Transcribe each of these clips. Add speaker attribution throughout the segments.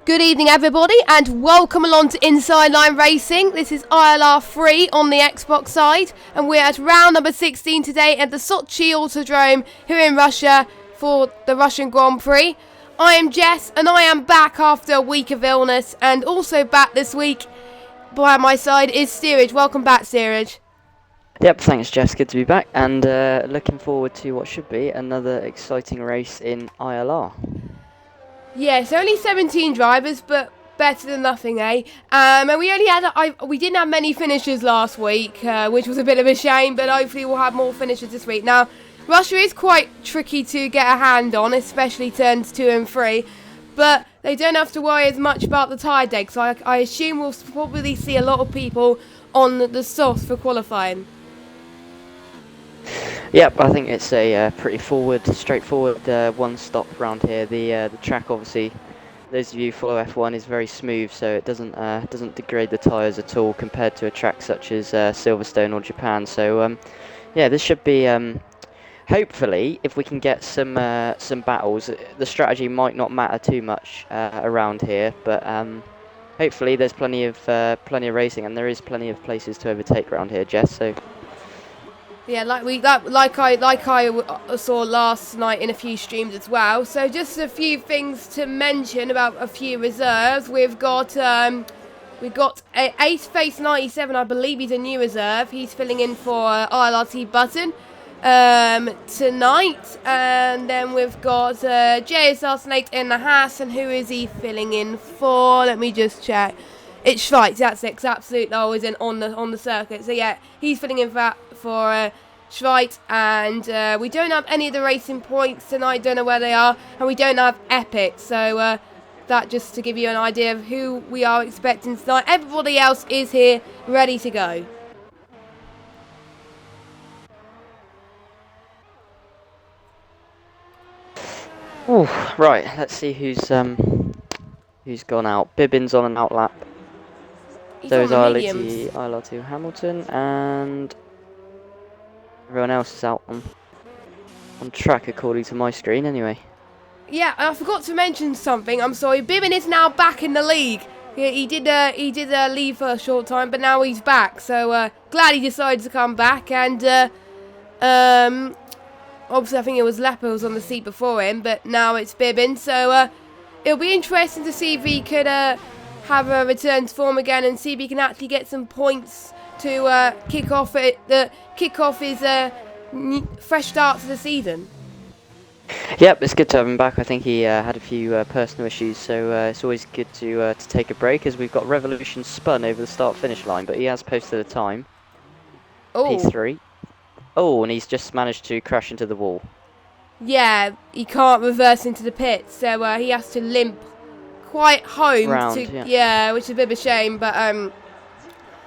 Speaker 1: Good evening everybody and welcome along to Inside Line Racing. This is ILR3 on the Xbox side and we're at round number 16 today at the Sochi Autodrome here in Russia for the Russian Grand Prix. I am Jess and I am back after a week of illness, and also back this week by my side is Steerage. Welcome back, Steerage.
Speaker 2: Yep, thanks Jess, good to be back, and looking forward to what should be another exciting race in ILR.
Speaker 1: Yes, only 17 drivers, but better than nothing, eh? And we didn't have many finishers last week, which was a bit of a shame, but hopefully we'll have more finishers this week. Now, Russia is quite tricky to get a hand on, especially turns 2 and 3, but they don't have to worry as much about the tyre deck, so I assume we'll probably see a lot of people on the soft for qualifying.
Speaker 2: Yep, I think it's a pretty straightforward one-stop round here. The track, obviously, those of you who follow F1, is very smooth, so it doesn't degrade the tyres at all compared to a track such as Silverstone or Japan. So yeah, this should be hopefully, if we can get some battles. The strategy might not matter too much around here, but hopefully there's plenty of racing, and there is plenty of places to overtake around here, Jess. So.
Speaker 1: Yeah, like I saw last night in a few streams as well. So just a few things to mention about a few reserves. We've got Ace Face 97. I believe he's a new reserve. He's filling in for ILRT Button tonight, and then we've got JSR Snake in the Haas. And who is he filling in for? Let me just check. It's Schweiz. That's it. Absolutely always in on the circuit. So yeah, he's filling in for Schweiz, and we don't have any of the racing points tonight. Don't know where they are, and we don't have Epic. So that just to give you an idea of who we are expecting tonight. Everybody else is here, ready to go.
Speaker 2: Ooh, right. Let's see who's gone out. Bibbin's on an out lap. So is ILR2 Hamilton, and everyone else is out on track according to my screen anyway.
Speaker 1: Yeah, I forgot to mention something. I'm sorry. Bibbin is now back in the league. He did leave for a short time, but now he's back. So glad he decided to come back. And obviously I think it was Lepper who was on the seat before him, but now it's Bibbin. So it'll be interesting to see if he could have a return to form again and see if he can actually get some points to kick off his fresh start to the season.
Speaker 2: Yep, it's good to have him back. I think he had a few personal issues, so it's always good to take a break, as we've got Revolution spun over the start-finish line, but he has posted a time. P3. Oh, and he's just managed to crash into the wall.
Speaker 1: Yeah, he can't reverse into the pit, so he has to limp quite home which is a bit of a shame, but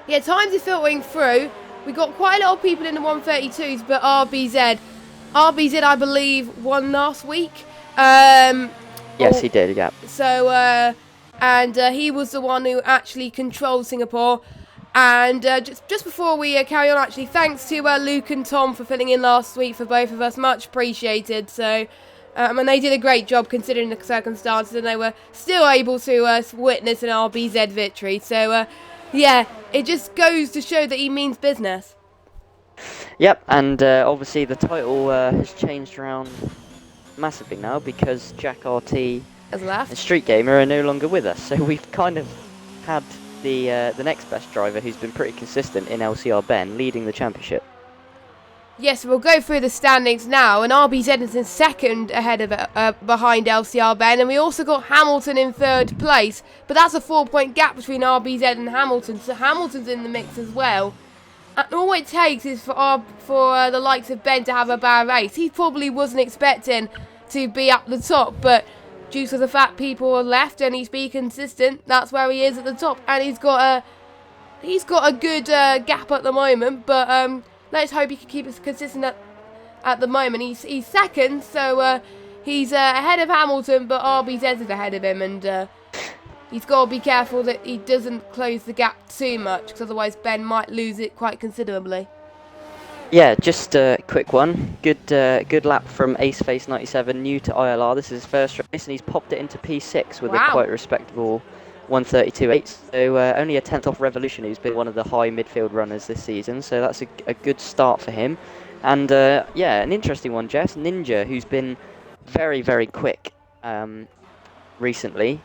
Speaker 1: yeah, times are filtering through. We got quite a lot of people in the 132s, but RBZ I believe won last week.
Speaker 2: Yes, he did, yeah.
Speaker 1: So and he was the one who actually controlled Singapore. And just before we carry on, actually, thanks to Luke and Tom for filling in last week for both of us, much appreciated. So and they did a great job considering the circumstances, and they were still able to witness an RBZ victory. So, yeah, it just goes to show that he means business.
Speaker 2: Yep, and obviously the title has changed around massively now, because Jack RT
Speaker 1: has left.
Speaker 2: And Street Gamer are no longer with us. So we've kind of had the next best driver, who's been pretty consistent in LCR Ben, leading the championship.
Speaker 1: Yes, we'll go through the standings now, and RBZ is in second ahead of behind LCR Ben, and we also got Hamilton in third place, but that's a 4-point gap between RBZ and Hamilton, so Hamilton's in the mix as well. And all it takes is for the likes of Ben to have a bad race. He probably wasn't expecting to be up the top, but due to the fact people are left and he's been consistent, that's where he is at the top, and he's got a good gap at the moment, but let's hope he can keep us consistent at the moment. He's second, so he's ahead of Hamilton, but RBZ is ahead of him, and he's got to be careful that he doesn't close the gap too much, because otherwise Ben might lose it quite considerably.
Speaker 2: Yeah, just a quick one. Good lap from AceFace97, new to ILR. This is his first race, and he's popped it into P6 with a
Speaker 1: Wow.
Speaker 2: quite respectable 132.8. So only a tenth off Revolution, who's been one of the high midfield runners this season. So that's a good start for him. And yeah, an interesting one, Jess. Ninja, who's been very, very quick recently.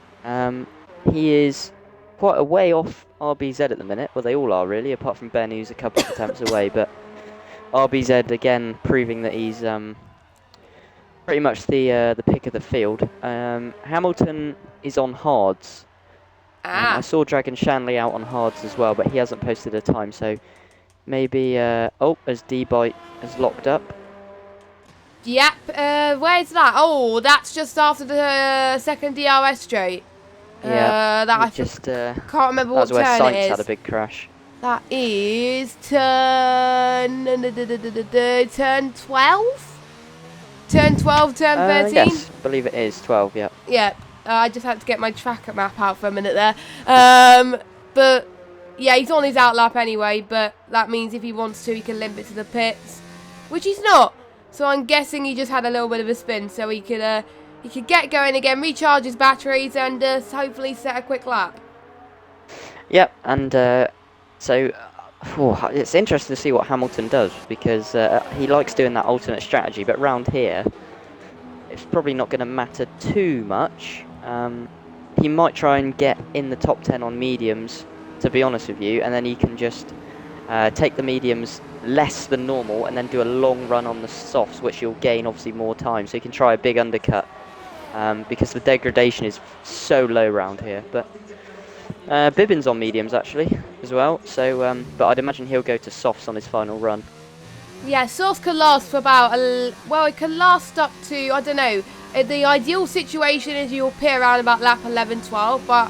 Speaker 2: He is quite a way off RBZ at the minute. Well, they all are really, apart from Ben, who's a couple of attempts away. But RBZ again proving that he's pretty much the pick of the field. Hamilton is on hards. I saw Dragon Shanley out on hards as well, but he hasn't posted a time, so maybe as D-Bite has locked up.
Speaker 1: Yep, where's that? Oh, that's just after the second DRS straight.
Speaker 2: Yeah,
Speaker 1: that I
Speaker 2: just
Speaker 1: can't remember what
Speaker 2: that's where
Speaker 1: turn it
Speaker 2: Sainz
Speaker 1: is.
Speaker 2: had a big crash.
Speaker 1: That is turn 12? Turn 12, turn 13?
Speaker 2: Yes, I believe it is 12, yeah.
Speaker 1: Yeah, I just had to get my tracker map out for a minute there. But, yeah, he's on his outlap anyway, but that means if he wants to, he can limp it to the pits, which he's not. So I'm guessing he just had a little bit of a spin, so he could get going again, recharge his batteries, and hopefully set a quick lap.
Speaker 2: Yep, and so it's interesting to see what Hamilton does, because he likes doing that alternate strategy, but round here, it's probably not going to matter too much. He might try and get in the top 10 on mediums, to be honest with you, and then he can just take the mediums less than normal and then do a long run on the softs, which you'll gain obviously more time, so you can try a big undercut, because the degradation is so low round here. But Bibbin's on mediums actually as well, so but I'd imagine he'll go to softs on his final run.
Speaker 1: Yeah, softs can last for about well, it can last up to, I don't know, the ideal situation is you'll pit around about lap 11, 12, but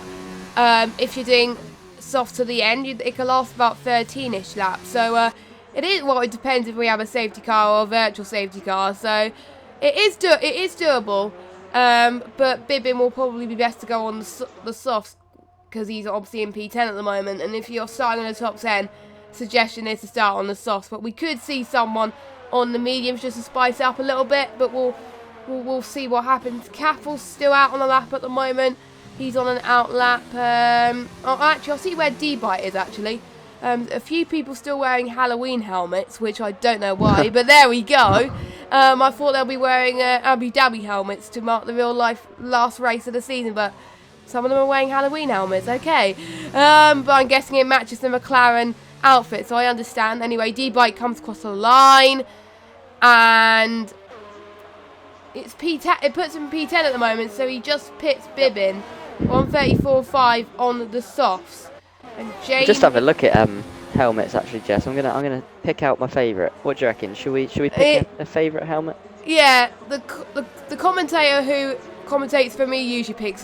Speaker 1: if you're doing soft to the end, it can last about 13ish laps. So it depends if we have a safety car or a virtual safety car. So it is doable, but Bibbin will probably be best to go on the softs because he's obviously in P10 at the moment. And if you're starting in the top 10, suggestion is to start on the softs. But we could see someone on the mediums just to spice it up a little bit. But we'll see what happens. Caffell's still out on the lap at the moment. He's on an out lap. Actually, I'll see where D-Bite is, actually. A few people still wearing Halloween helmets, which I don't know why, but there we go. I thought they'll be wearing Abu Dhabi helmets to mark the real-life last race of the season, but some of them are wearing Halloween helmets, okay. But I'm guessing it matches the McLaren outfit, so I understand. Anyway, D-Bite comes across the line, and it's P10. It puts him P10 at the moment, so he just pits Bibbin 134.5 on the softs. And James,
Speaker 2: Just have a look at helmets actually, Jess. I'm gonna pick out my favourite. What do you reckon? Should we pick a favourite helmet?
Speaker 1: Yeah, the commentator who commentates for me usually picks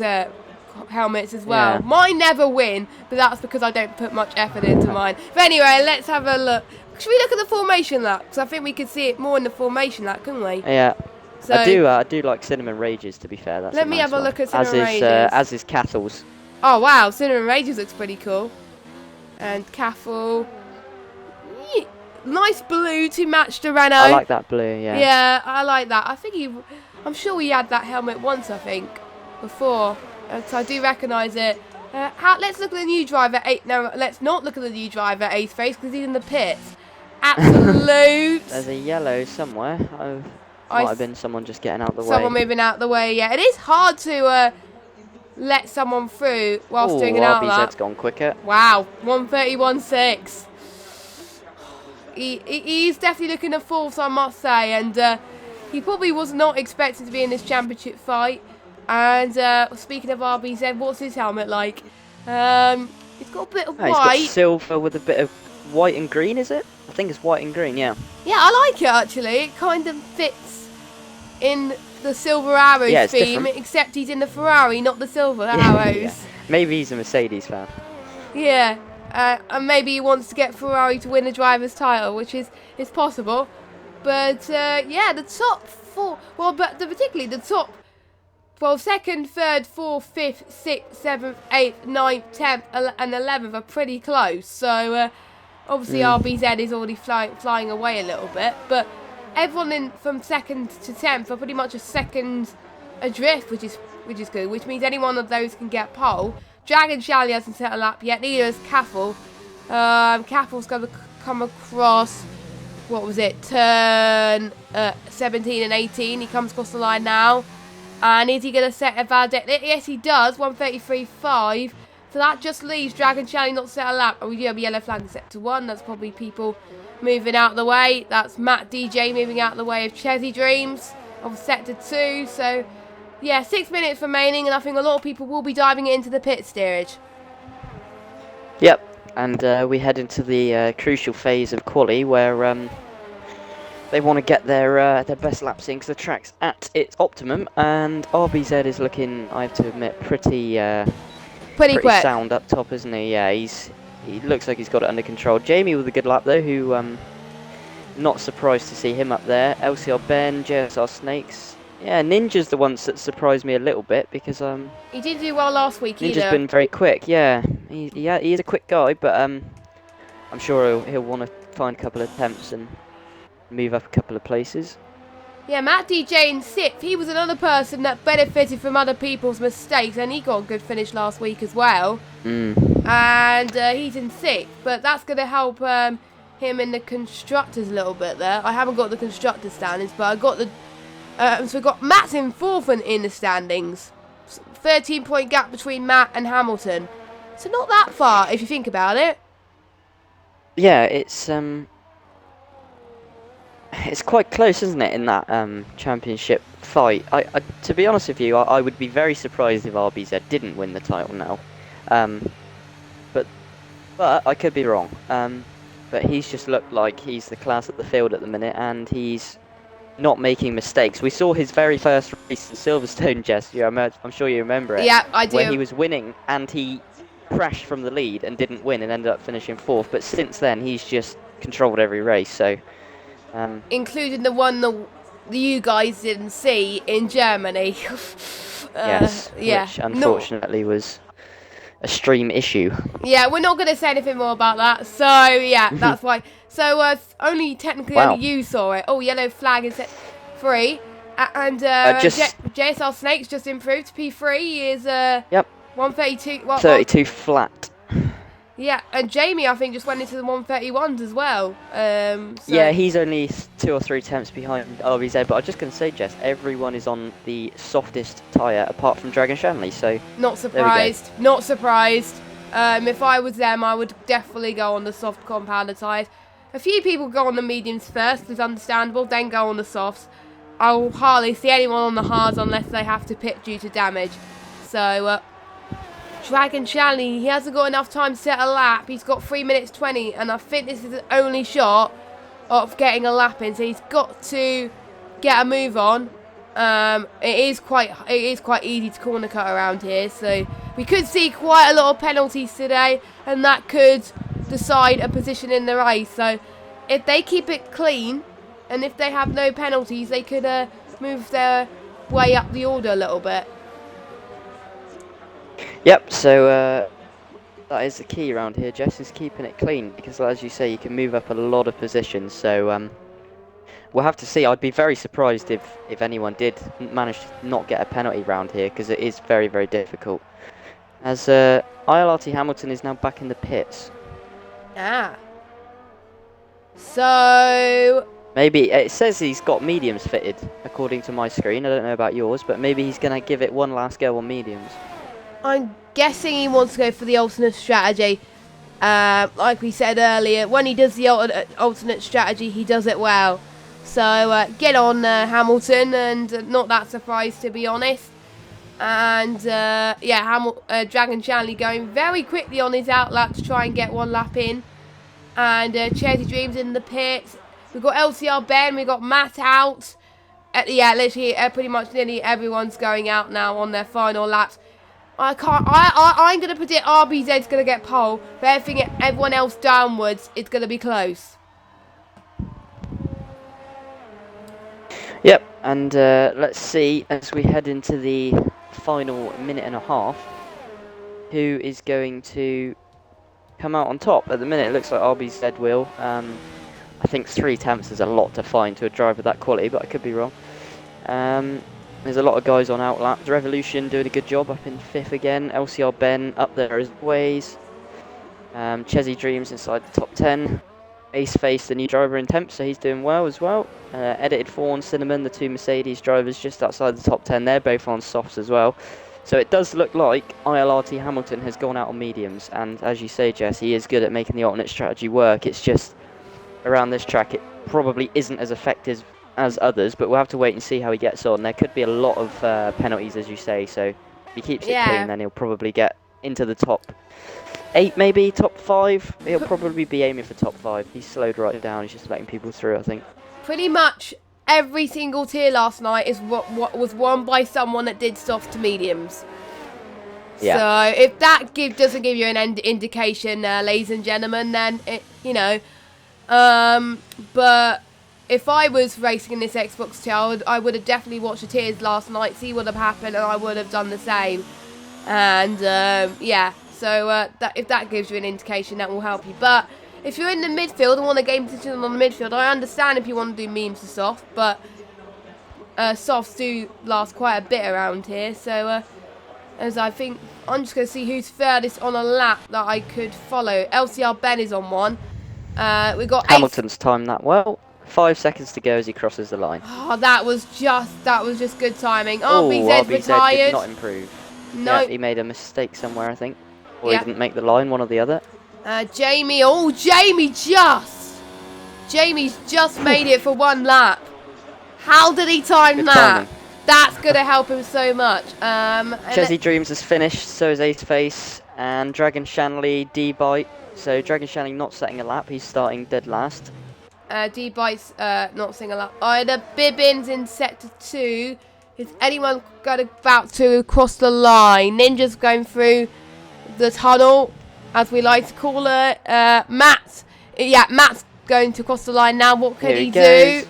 Speaker 1: helmets as well.
Speaker 2: Yeah.
Speaker 1: Mine never win, but that's because I don't put much effort into mine. But anyway, let's have a look. Should we look at the formation lap? Because I think we could see it more in the formation lap, couldn't we?
Speaker 2: Yeah.
Speaker 1: So,
Speaker 2: I do like Cinnamon Rages, to be fair. That's
Speaker 1: let me
Speaker 2: nice
Speaker 1: have a look at Cinnamon Rages.
Speaker 2: As is Cattle's.
Speaker 1: Oh wow, Cinnamon Rages looks pretty cool. And Caffell, nice blue to match the Renault.
Speaker 2: I like that blue, yeah.
Speaker 1: Yeah, I like that. I'm sure we had that helmet once, I think, before. So I do recognise it. Let's look at the new driver. No, let's not look at the new driver, Ace Face, because he's in the pits. Absolute.
Speaker 2: There's a yellow somewhere. Might have been someone just getting out the way.
Speaker 1: Someone moving out the way, yeah. It is hard to let someone through whilst doing an outlap.
Speaker 2: RBZ's gone quicker.
Speaker 1: Wow, 131.6. He's definitely looking a fourth, I must say, and he probably was not expected to be in this championship fight. And speaking of RBZ, what's his helmet like? He's got a bit of white.
Speaker 2: He's got silver with a bit of white and green, is it? I think it's white and green, yeah.
Speaker 1: Yeah, I like it actually. It kind of fits in the silver arrows theme, different. Except he's in the Ferrari, not the silver arrows. Yeah.
Speaker 2: Maybe he's a Mercedes fan.
Speaker 1: Yeah, and maybe he wants to get Ferrari to win the driver's title, which is possible. But yeah, the top four, particularly the top, well, second, third, fourth, fifth, sixth, seventh, eighth, ninth, 10th, and 11th are pretty close. So Obviously, RBZ is already flying away a little bit, but everyone from 2nd to 10th are pretty much a second adrift, which is good, which means any one of those can get pole. Dragon Shally hasn't set a lap yet, neither has Caffel. Caffel's going to come across, what was it, turn 17 and 18. He comes across the line now. And is he going to set a validate? Yes, he does, 133.5. So that just leaves Dragon Shally not set a lap. Oh, we do have a yellow flag set to 1. That's probably people moving out of the way. That's Matt DJ moving out of the way of Chesy Dreams. Of set to 2. So, yeah, 6 minutes remaining. And I think a lot of people will be diving into the pit steerage.
Speaker 2: Yep, and we head into the crucial phase of quali where they want to get their best laps in because the track's at its optimum. And RBZ is looking, I have to admit, pretty
Speaker 1: quick.
Speaker 2: Sound up top, isn't he? Yeah, he looks like he's got it under control. Jamie with a good lap though, who not surprised to see him up there. LCR Ben, JSR Snakes. Yeah, Ninja's the ones that surprised me a little bit because
Speaker 1: he didn't do well last week
Speaker 2: Ninja's
Speaker 1: either.
Speaker 2: been very quick. Yeah, he is a quick guy, but I'm sure he'll want to find a couple of attempts and move up a couple of places.
Speaker 1: Yeah, Matt DJ in 6th, he was another person that benefited from other people's mistakes, and he got a good finish last week as well. And he's in 6th, but that's going to help him in the constructors a little bit there. I haven't got the constructor standings, but I got the... so we've got Matt's in 4th in the standings. 13-point gap between Matt and Hamilton. So not that far, if you think about it.
Speaker 2: Yeah, it's quite close, isn't it, in that championship fight? To be honest with you, I would be very surprised if RBZ didn't win the title now. But I could be wrong. But he's just looked like he's the class of the field at the minute, and he's not making mistakes. We saw his very first race in Silverstone, Jess. I'm sure you remember it.
Speaker 1: Yeah, I do.
Speaker 2: Where he was winning, and he crashed from the lead and didn't win and ended up finishing 4th. But since then, he's just controlled every race. So.
Speaker 1: Including the one that you guys didn't see in Germany.
Speaker 2: Yes, which unfortunately was a stream issue.
Speaker 1: Yeah, we're not going to say anything more about that. So, yeah, that's why. So, only you saw it. Oh, yellow flag is set 3. And JSR Snakes just improved. P3 is 132.
Speaker 2: 32 flat.
Speaker 1: Yeah, and Jamie, I think, just went into the 131s as well.
Speaker 2: Yeah, he's only 2 or 3 attempts behind RBZ, but I was just going to say, Jess, everyone is on the softest tyre apart from Dragon Shanley, so...
Speaker 1: Not surprised. Not surprised. If I was them, I would definitely go on the soft compounder tyres. A few people go on the mediums first, it's understandable, then go on the softs. I'll hardly see anyone on the hards unless they have to pit due to damage. So, Dragon Shanley, he hasn't got enough time to set a lap. He's got 3 minutes 20, and I think this is the only shot of getting a lap in. So he's got to get a move on. It is quite easy to corner cut around here, so we could see quite a lot of penalties today, and that could decide a position in the race. So if they keep it clean, and if they have no penalties, they could move their way up the order a little bit.
Speaker 2: Yep, so that is the key around here, Jess, is keeping it clean, because as you say, you can move up a lot of positions, so we'll have to see. I'd be very surprised if anyone did manage to not get a penalty round here, because it is very, very difficult. As ILRT Hamilton is now back in the pits.
Speaker 1: So...
Speaker 2: Maybe, it says he's got mediums fitted, according to my screen. I don't know about yours, but maybe he's going to give it one last go on mediums.
Speaker 1: I'm guessing he wants to go for the alternate strategy. Like we said earlier, when he does the alternate strategy, he does it well. So get on Hamilton, and not that surprised, to be honest. And Dragon Shanley going very quickly on his outlap to try and get one lap in. And Chesy Dreams in the pits. We've got LCR Ben, we've got Matt out. Literally pretty much nearly everyone's going out now on their final laps. I'm going to predict RBZ's going to get pole, but everyone else downwards, it's going to be close.
Speaker 2: Yep, and let's see, as we head into the final minute and a half, who is going to come out on top. At the minute, it looks like RBZ will. I think 3/10 is a lot to find to a driver of that quality, but I could be wrong. There's a lot of guys on outlaps. Revolution doing a good job up in 5th again. LCR Ben up there as always. Chezzy Dreams inside the top 10. Ace Face, the new driver in 10th, so he's doing well as well. Edited Fawn, Cinnamon, the 2 Mercedes drivers just outside the top 10. They're both on softs as well. So it does look like ILRT Hamilton has gone out on mediums. And as you say, Jess, he is good at making the alternate strategy work. It's just around this track, it probably isn't as effective as others, but we'll have to wait and see how he gets on. There could be a lot of penalties, as you say, so if he keeps it clean, then he'll probably get into the top 8, maybe top 5. He'll probably be aiming for top 5. He's slowed right down. He's just letting people through, I think.
Speaker 1: Pretty much every single tier last night is what was won by someone that did soft to mediums.
Speaker 2: Yeah.
Speaker 1: So if that doesn't give you an indication, ladies and gentlemen, then but if I was racing in this Xbox tier, I would have definitely watched the tiers last night, see what had happened, and I would have done the same. And yeah, so if that gives you an indication, that will help you. But if you're in the midfield and want to gain position on the midfield, I understand if you want to do memes to soft, but softs do last quite a bit around here. So as I think, I'm just going to see who's furthest on a lap that I could follow. LCR Ben is on one. We got
Speaker 2: Hamilton's timed that well. 5 seconds to go as he crosses the line.
Speaker 1: Oh, that was just good timing.
Speaker 2: RBZ
Speaker 1: retired.
Speaker 2: did not improve.
Speaker 1: No,
Speaker 2: yeah, he made a mistake somewhere, I think, or he didn't make the line, one or the other.
Speaker 1: Jamie. Oh, Jamie's just made it for one lap. How did he time
Speaker 2: Good
Speaker 1: that?
Speaker 2: timing.
Speaker 1: That's gonna help him so much.
Speaker 2: Chezzy Dreams has finished, so is Ace Face and Dragon Shanley, D-Bite. So Dragon Shanley not setting a lap, he's starting dead last.
Speaker 1: D-Bite's not setting a lap. The Bibbins in sector 2. Is anyone about to cross the line? Ninja's going through the tunnel, as we like to call it. Matt's going to cross the line now. What can he do?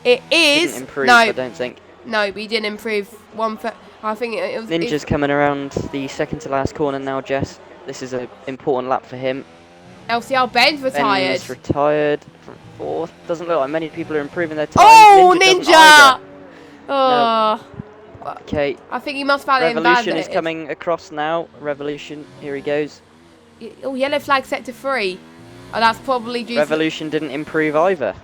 Speaker 1: It is
Speaker 2: didn't improve, I don't think.
Speaker 1: No, but he didn't improve. I think it was.
Speaker 2: Ninja's coming around the second to last corner now, Jess. This is an important lap for him.
Speaker 1: LCR Ben's retired.
Speaker 2: Ben's retired from 4th. Doesn't look like many people are improving their time.
Speaker 1: Oh, Ninja! Oh.
Speaker 2: No. Okay.
Speaker 1: I think he must have had
Speaker 2: Revolution is coming across now. Revolution, here he goes.
Speaker 1: Oh, yellow flag sector 3. Oh, that's probably due
Speaker 2: Revolution didn't improve either.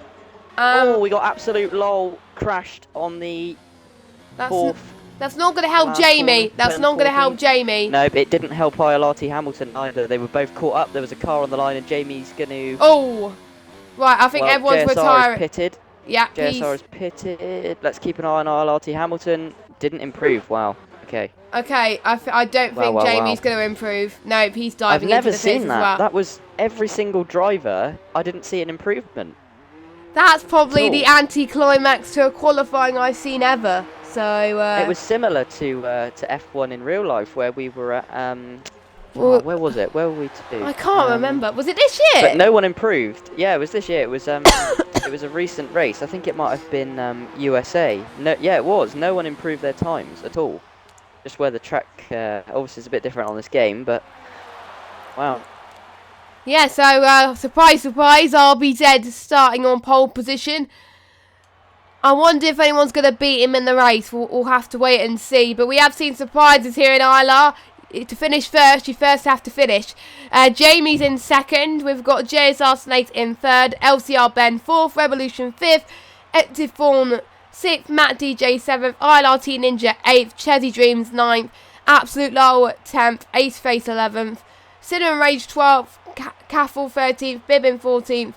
Speaker 2: We got absolute lol crashed on the 4th.
Speaker 1: That's not going to help Jamie. That's not going to help Jamie.
Speaker 2: No, it didn't help ILRT Hamilton either. They were both caught up. There was a car on the line and Jamie's going to...
Speaker 1: Oh! Right, I think everyone's retiring.
Speaker 2: JSR is pitted.
Speaker 1: Yeah,
Speaker 2: JSR is pitted. Let's keep an eye on ILRT Hamilton. Didn't improve. Wow. Okay.
Speaker 1: Okay, I don't think Jamie's going to improve. No, he's diving into the pits as well.
Speaker 2: I've never seen that. That was every single driver. I didn't see an improvement.
Speaker 1: That's probably the anti-climax to a qualifying I've seen ever. So
Speaker 2: it was similar to F1 in real life, where we were at where was it? Where were we to?
Speaker 1: I can't remember. Was it this year?
Speaker 2: But no one improved. Yeah, it was this year. It was it was a recent race. I think it might have been USA. No, yeah, it was. No one improved their times at all. Just where the track obviously is a bit different on this game, but wow.
Speaker 1: Yeah, so surprise, surprise, RBZ starting on pole position. I wonder if anyone's going to beat him in the race. We'll have to wait and see. But we have seen surprises here in ILR. To finish first, you first have to finish. Jamie's in second. We've got JSR Snake in third. LCR Ben 4th. Revolution 5th. Active Fawn 6th. Matt DJ 7th. ILRT Ninja 8th. Chezzy Dreams 9th. Absolute Low 10th. Ace Face 11th. Cinnamon Rage 12th. Caffel 13th. Bibbin 14th.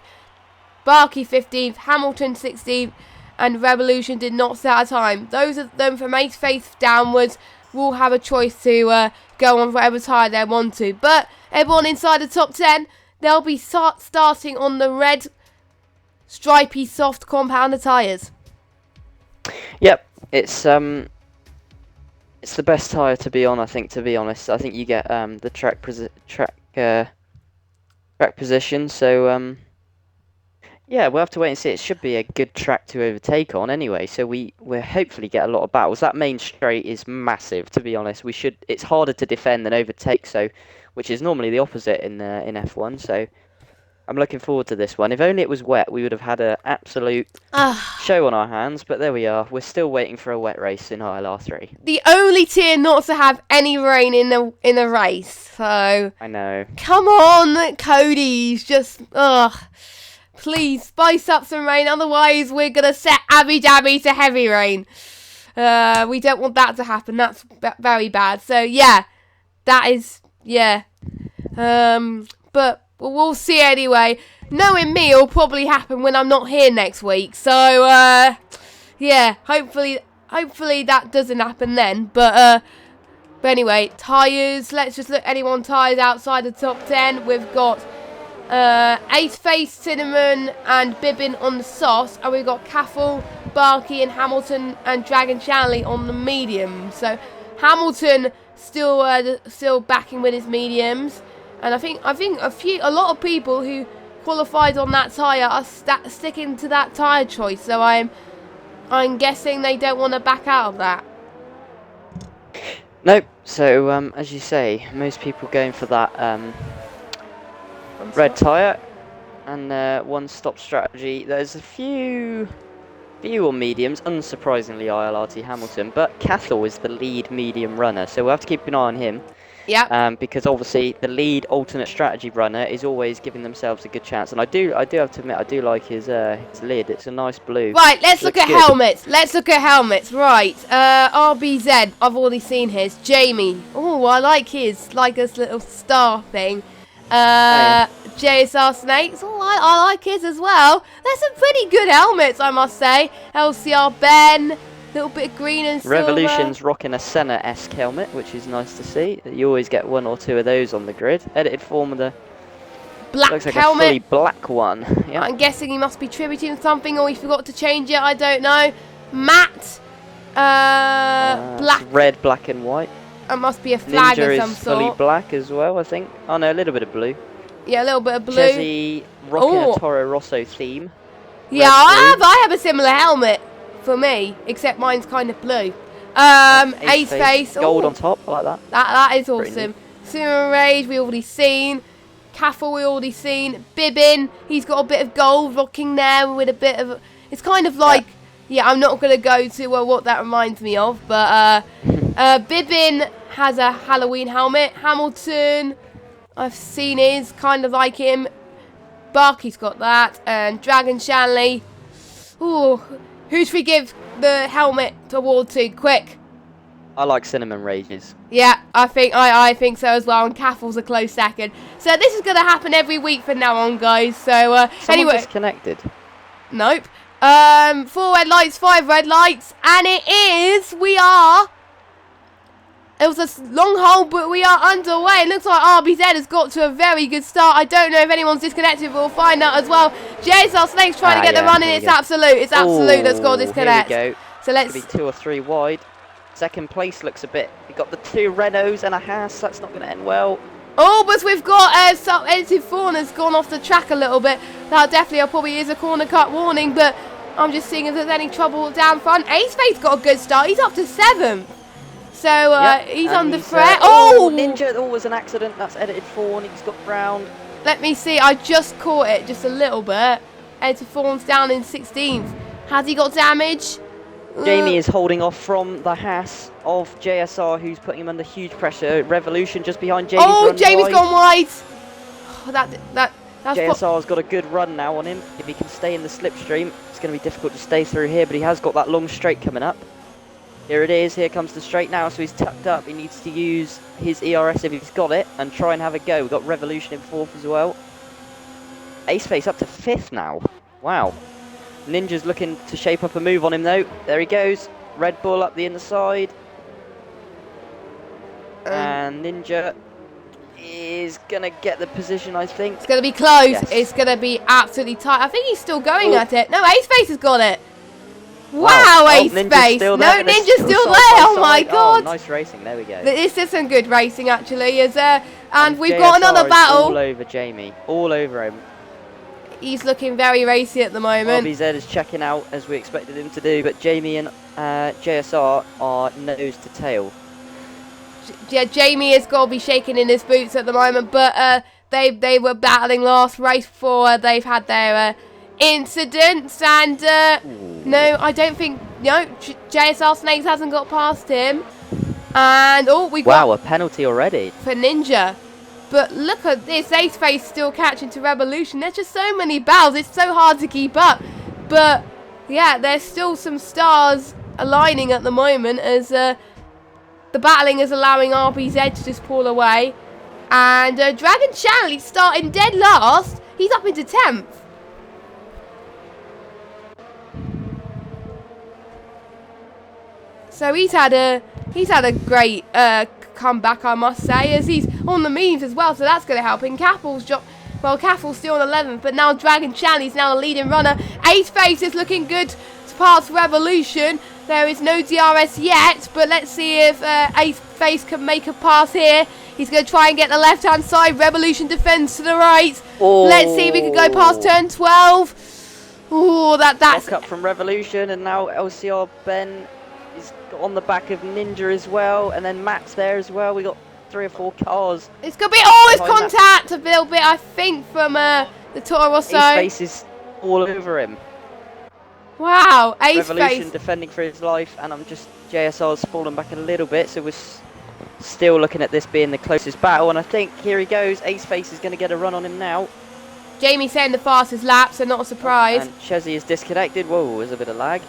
Speaker 1: Barkey 15th. Hamilton 16th. And Revolution did not set a time. Those of them from Ace Face downwards will have a choice to go on whatever tire they want to. But everyone inside the top 10, they'll be starting on the red stripy soft compounder tyres.
Speaker 2: Yep, it's the best tyre to be on, I think, to be honest. I think you get the track position, so yeah, we'll have to wait and see. It should be a good track to overtake on anyway, so we'll hopefully get a lot of battles. That main straight is massive, to be honest. It's harder to defend than overtake, so which is normally the opposite in F1. So I'm looking forward to this one. If only it was wet, we would have had an absolute show on our hands. But there we are. We're still waiting for a wet race in ILR3.
Speaker 1: The only tier not to have any rain in the race. So
Speaker 2: I know.
Speaker 1: Come on, Cody's just please spice up some rain. Otherwise, we're gonna set Abu Dhabi to heavy rain. We don't want that to happen. That's very bad. So yeah, that is but we'll see anyway. Knowing me, it'll probably happen when I'm not here next week. So, yeah, hopefully that doesn't happen then. But anyway, tyres. Let's just look at anyone tyres outside the top 10. We've got Ace Face, Cinnamon, and Bibbin on the sauce. And we've got Caffel, Barkey, and Hamilton, and Dragon Shanley on the medium. So, Hamilton still backing with his mediums. And I think a lot of people who qualified on that tyre are sticking to that tyre choice. So I'm guessing they don't want to back out of that.
Speaker 2: Nope. So as you say, most people going for that red tyre and one-stop strategy. There's a few on mediums, unsurprisingly ILRT Hamilton, but Cathal is the lead medium runner, so we'll have to keep an eye on him.
Speaker 1: Yeah.
Speaker 2: Because obviously the lead alternate strategy runner is always giving themselves a good chance, and I do have to admit I do like his lid. It's a nice blue.
Speaker 1: Right, let's look at helmets. Right, RBZ. I've already seen his. Jamie. Oh, I like his. Like this little star thing. JSR Snakes. Oh, I like his as well. There's some pretty good helmets, I must say. LCR Ben. Little bit of green and silver.
Speaker 2: Revolution's rocking a Senna-esque helmet, which is nice to see. You always get one or two of those on the grid. Edited form of the
Speaker 1: black
Speaker 2: looks like
Speaker 1: helmet.
Speaker 2: A fully black one. Yep.
Speaker 1: I'm guessing he must be tributing something, or he forgot to change it. I don't know. Matte. Black.
Speaker 2: Red, black, and white.
Speaker 1: That must be a flag
Speaker 2: Ninja
Speaker 1: of some
Speaker 2: is fully
Speaker 1: sort.
Speaker 2: black as well, I think. Oh no, a little bit of blue.
Speaker 1: Yeah, a little bit of blue.
Speaker 2: Jesse rocking a Toro Rosso theme.
Speaker 1: Yeah, I have a similar helmet. For me, except mine's kind of blue. Ace Face.
Speaker 2: Gold on top, I like that.
Speaker 1: That is awesome. Sumo Rage, we already seen. Caffel, we already seen. Bibbin, he's got a bit of gold rocking there with a bit of... It's kind of like... Yeah, I'm not going to go to what that reminds me of, but Bibbin has a Halloween helmet. Hamilton, I've seen his, kind of like him. Barkey's got that. And Dragon Shanley. Ooh... Who should we give the helmet award to? Quick.
Speaker 2: I like Cinnamon Rages.
Speaker 1: Yeah, I think so as well. And Caffel's a close second. So this is going to happen every week from now on, guys. So anyway,
Speaker 2: disconnected.
Speaker 1: Nope. 4 red lights, 5 red lights, and it was a long hole, but we are underway. It looks like RBZ has got to a very good start. I don't know if anyone's disconnected, but we'll find out as well. JSR Snake's trying to get the run in. It's absolute. It's absolute. Let's go disconnect.
Speaker 2: Here we go.
Speaker 1: So let's
Speaker 2: be 2 or 3 wide. Second place looks a bit. We've got the 2 Renaults and a Haas. That's not going to end well.
Speaker 1: Oh, but we've got some edited fawn has gone off the track a little bit. That definitely probably is a corner cut warning, but I'm just seeing if there's any trouble down front. Ace Faith's got a good start. He's up to 7th. So he's under threat.
Speaker 2: Ninja. Oh, was an accident. That's edited fawn. He's got round.
Speaker 1: Let me see. I just caught it just a little bit. Edited fawn's down in 16th. Has he got damage?
Speaker 2: Jamie is holding off from the Haas of JSR, who's putting him under huge pressure. Revolution just behind Jamie.
Speaker 1: Oh, Jamie's gone wide. Oh, that's
Speaker 2: JSR's got a good run now on him. If he can stay in the slipstream, it's going to be difficult to stay through here, but he has got that long straight coming up. Here it is. Here comes the straight now, so he's tucked up. He needs to use his ERS if he's got it and try and have a go. We've got Revolution in 4th as well. Ace Face up to 5th now. Wow. Ninja's looking to shape up a move on him though. There he goes. Red Bull up the inside. And Ninja is going to get the position, I think.
Speaker 1: It's going to be close.
Speaker 2: Yes.
Speaker 1: It's going to be absolutely tight. I think he's still going at it. No, Ace Face has got it. Wow, Ace Face. No, Ninja's still there. Oh my god.
Speaker 2: Oh, nice racing. There we go.
Speaker 1: This is some good racing actually. And we've got another battle.
Speaker 2: All over Jamie. All over him.
Speaker 1: He's looking very racy at the moment.
Speaker 2: RBZ is checking out as we expected him to do, but Jamie and JSR are nose to tail.
Speaker 1: yeah, Jamie has got to be shaking in his boots at the moment, but they were battling last race before they've had their incidents, and no, I don't think, no, JSR Snakes hasn't got past him, and we got
Speaker 2: a penalty already
Speaker 1: for Ninja. But look at this, Ace Face still catching to Revolution. There's just so many battles, it's so hard to keep up, but yeah, there's still some stars aligning at the moment as the battling is allowing RBZ to just pull away. And Dragon Channel, he's starting dead last. He's up into 10th. So he's had a great comeback, I must say, as he's on the moves as well. So that's going to help him. Caffell's still on 11th, but now Dragon Channel, he's now the leading runner. Ace Face is looking good to pass Revolution. There is no DRS yet, but let's see if Ace Face can make a pass here. He's going to try and get the left-hand side. Revolution defends to the right. Oh. Let's see if we can go past turn 12. Oh, that's...
Speaker 2: Lock up from Revolution, and now LCR Ben is on the back of Ninja as well, and then Matt's there as well. We got 3 or 4 cars.
Speaker 1: It's going to be... Oh, it's contact a little bit, I think, from the Toro Rosso.
Speaker 2: Ace Face is all over him.
Speaker 1: Wow, Ace
Speaker 2: Revolution
Speaker 1: Face
Speaker 2: defending for his life, and JSR's fallen back a little bit, so we're still looking at this being the closest battle, and I think here he goes. Ace Face is going to get a run on him now.
Speaker 1: Jamie saying the fastest lap, so not a surprise.
Speaker 2: And Chezzy is disconnected. Whoa, there's a bit of lag.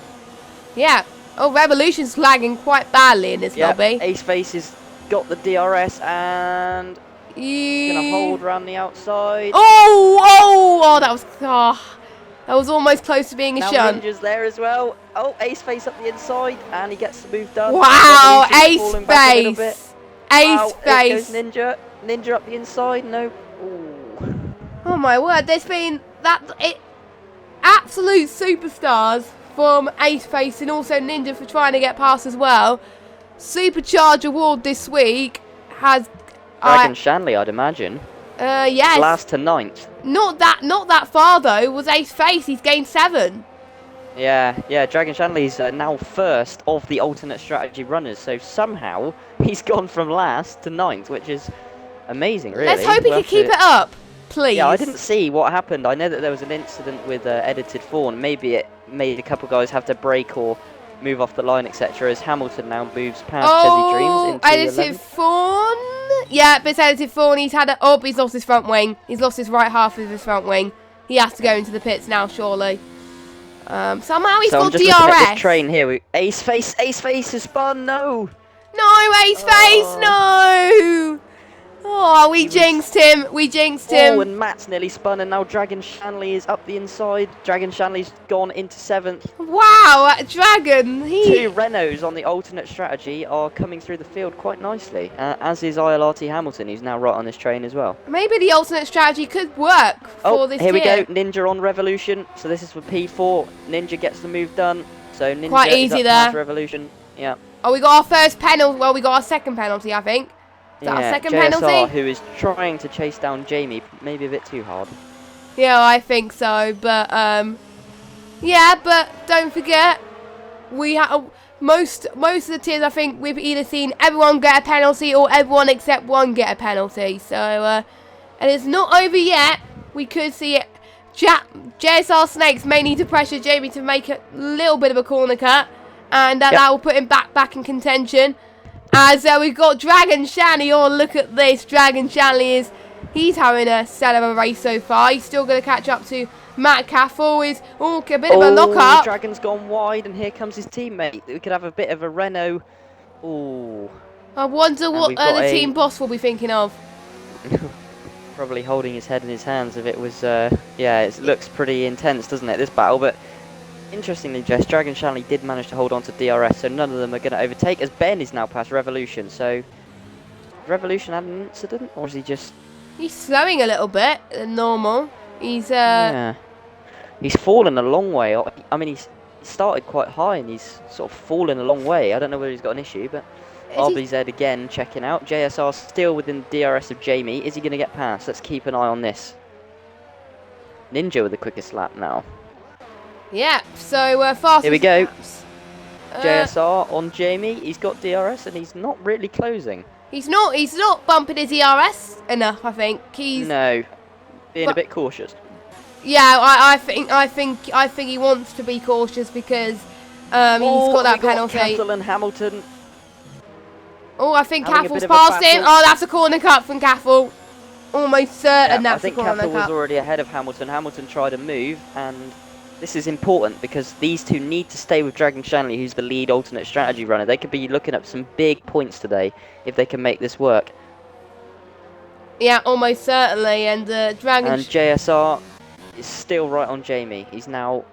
Speaker 1: Yeah. Oh, Revolution's lagging quite badly in this lobby.
Speaker 2: Ace Face has got the DRS and going to hold around the outside.
Speaker 1: Oh, that was almost close to being a shunt.
Speaker 2: Ninja's there as well. Oh, Ace Face up the inside, and he gets the move done.
Speaker 1: Wow, Ace Face. Ace
Speaker 2: Face. Ninja. Ninja up the inside. No. Ooh.
Speaker 1: Oh my word, there's been absolute superstars from Ace Face and also Ninja for trying to get past as well. Supercharge award this week has
Speaker 2: Dragon Shanley, I'd imagine.
Speaker 1: Yes.
Speaker 2: Last to 9th.
Speaker 1: Not that far though. Was Ace Face? He's gained 7.
Speaker 2: Yeah. Dragon Shanley's now first of the alternate strategy runners. So somehow he's gone from last to 9th, which is amazing, really.
Speaker 1: Let's hope he can keep it up, please.
Speaker 2: Yeah, I didn't see what happened. I know that there was an incident with edited fawn. Maybe it made a couple guys have to brake or move off the line, etc. As Hamilton now moves past Chezzy Dreams into
Speaker 1: edited fawn. Yeah, but it's edited fawn. He's lost his front wing. He's lost his right half of his front wing. He has to go into the pits now, surely. Somehow he's got DRS.
Speaker 2: At this train here. Ace Face has spun. No,
Speaker 1: Ace Face, no. Oh, we jinxed him.
Speaker 2: Oh, and Matt's nearly spun, and now Dragon Shanley is up the inside. Dragon Shanley's gone into 7th.
Speaker 1: Wow, Dragon.
Speaker 2: 2 Renaults on the alternate strategy are coming through the field quite nicely, as is ILRT Hamilton, who's now right on this train as well.
Speaker 1: Maybe the alternate strategy could work for this
Speaker 2: here we go. Ninja on Revolution. So this is for P4. Ninja gets the move done. So Ninja
Speaker 1: quite easy
Speaker 2: is up
Speaker 1: there.
Speaker 2: Revolution. Yeah.
Speaker 1: Oh, we got our first penalty. Well, we got our second penalty, I think. Is that our second penalty?
Speaker 2: Who is trying to chase down Jamie, maybe a bit too hard.
Speaker 1: Yeah, I think so. But yeah, but don't forget, we have most of the tiers. I think we've either seen everyone get a penalty or everyone except one get a penalty. So and it's not over yet. We could see it. JSR Snakes may need to pressure Jamie to make a little bit of a corner cut, and that will put him back in contention. As we've got Dragon Shanley. Oh, look at this. Dragon Shanley he's having a stellar race so far. He's still going to catch up to Matt Caffell. A bit of a lock-up.
Speaker 2: Dragon's gone wide, and here comes his teammate. We could have a bit of a Renault. Oh.
Speaker 1: I wonder what the team boss will be thinking of.
Speaker 2: Probably holding his head in his hands if it was, it looks pretty intense, doesn't it, this battle, but interestingly, Jess, Dragon Shanley did manage to hold on to DRS, so none of them are going to overtake, as Ben is now past Revolution. So, Revolution had an incident, or is he just...
Speaker 1: He's slowing a little bit than normal. He's,
Speaker 2: Yeah. He's fallen a long way. I mean, he's started quite high, and he's sort of fallen a long way. I don't know whether he's got an issue, but... RBZ again checking out. JSR still within DRS of Jamie. Is he going to get past? Let's keep an eye on this. Ninja with the quickest lap now.
Speaker 1: Yeah, so fast.
Speaker 2: Here we go. JSR on Jamie. He's got DRS and he's not really closing.
Speaker 1: He's not bumping his ERS enough, I think.
Speaker 2: No, being a bit cautious.
Speaker 1: Yeah, I think he wants to be cautious because he's got that penalty.
Speaker 2: Cassel and Hamilton.
Speaker 1: Oh, I think Caffell's passed him. Oh, that's a corner cut from Caffell. Almost certain that's a corner cut.
Speaker 2: I think Caffell was already ahead of Hamilton. Hamilton tried to move, and this is important because these two need to stay with Dragon Shanley, who's the lead alternate strategy runner. They could be looking at some big points today if they can make this work.
Speaker 1: Yeah, almost certainly. And Dragon...
Speaker 2: And JSR is still right on Jamie. He's now...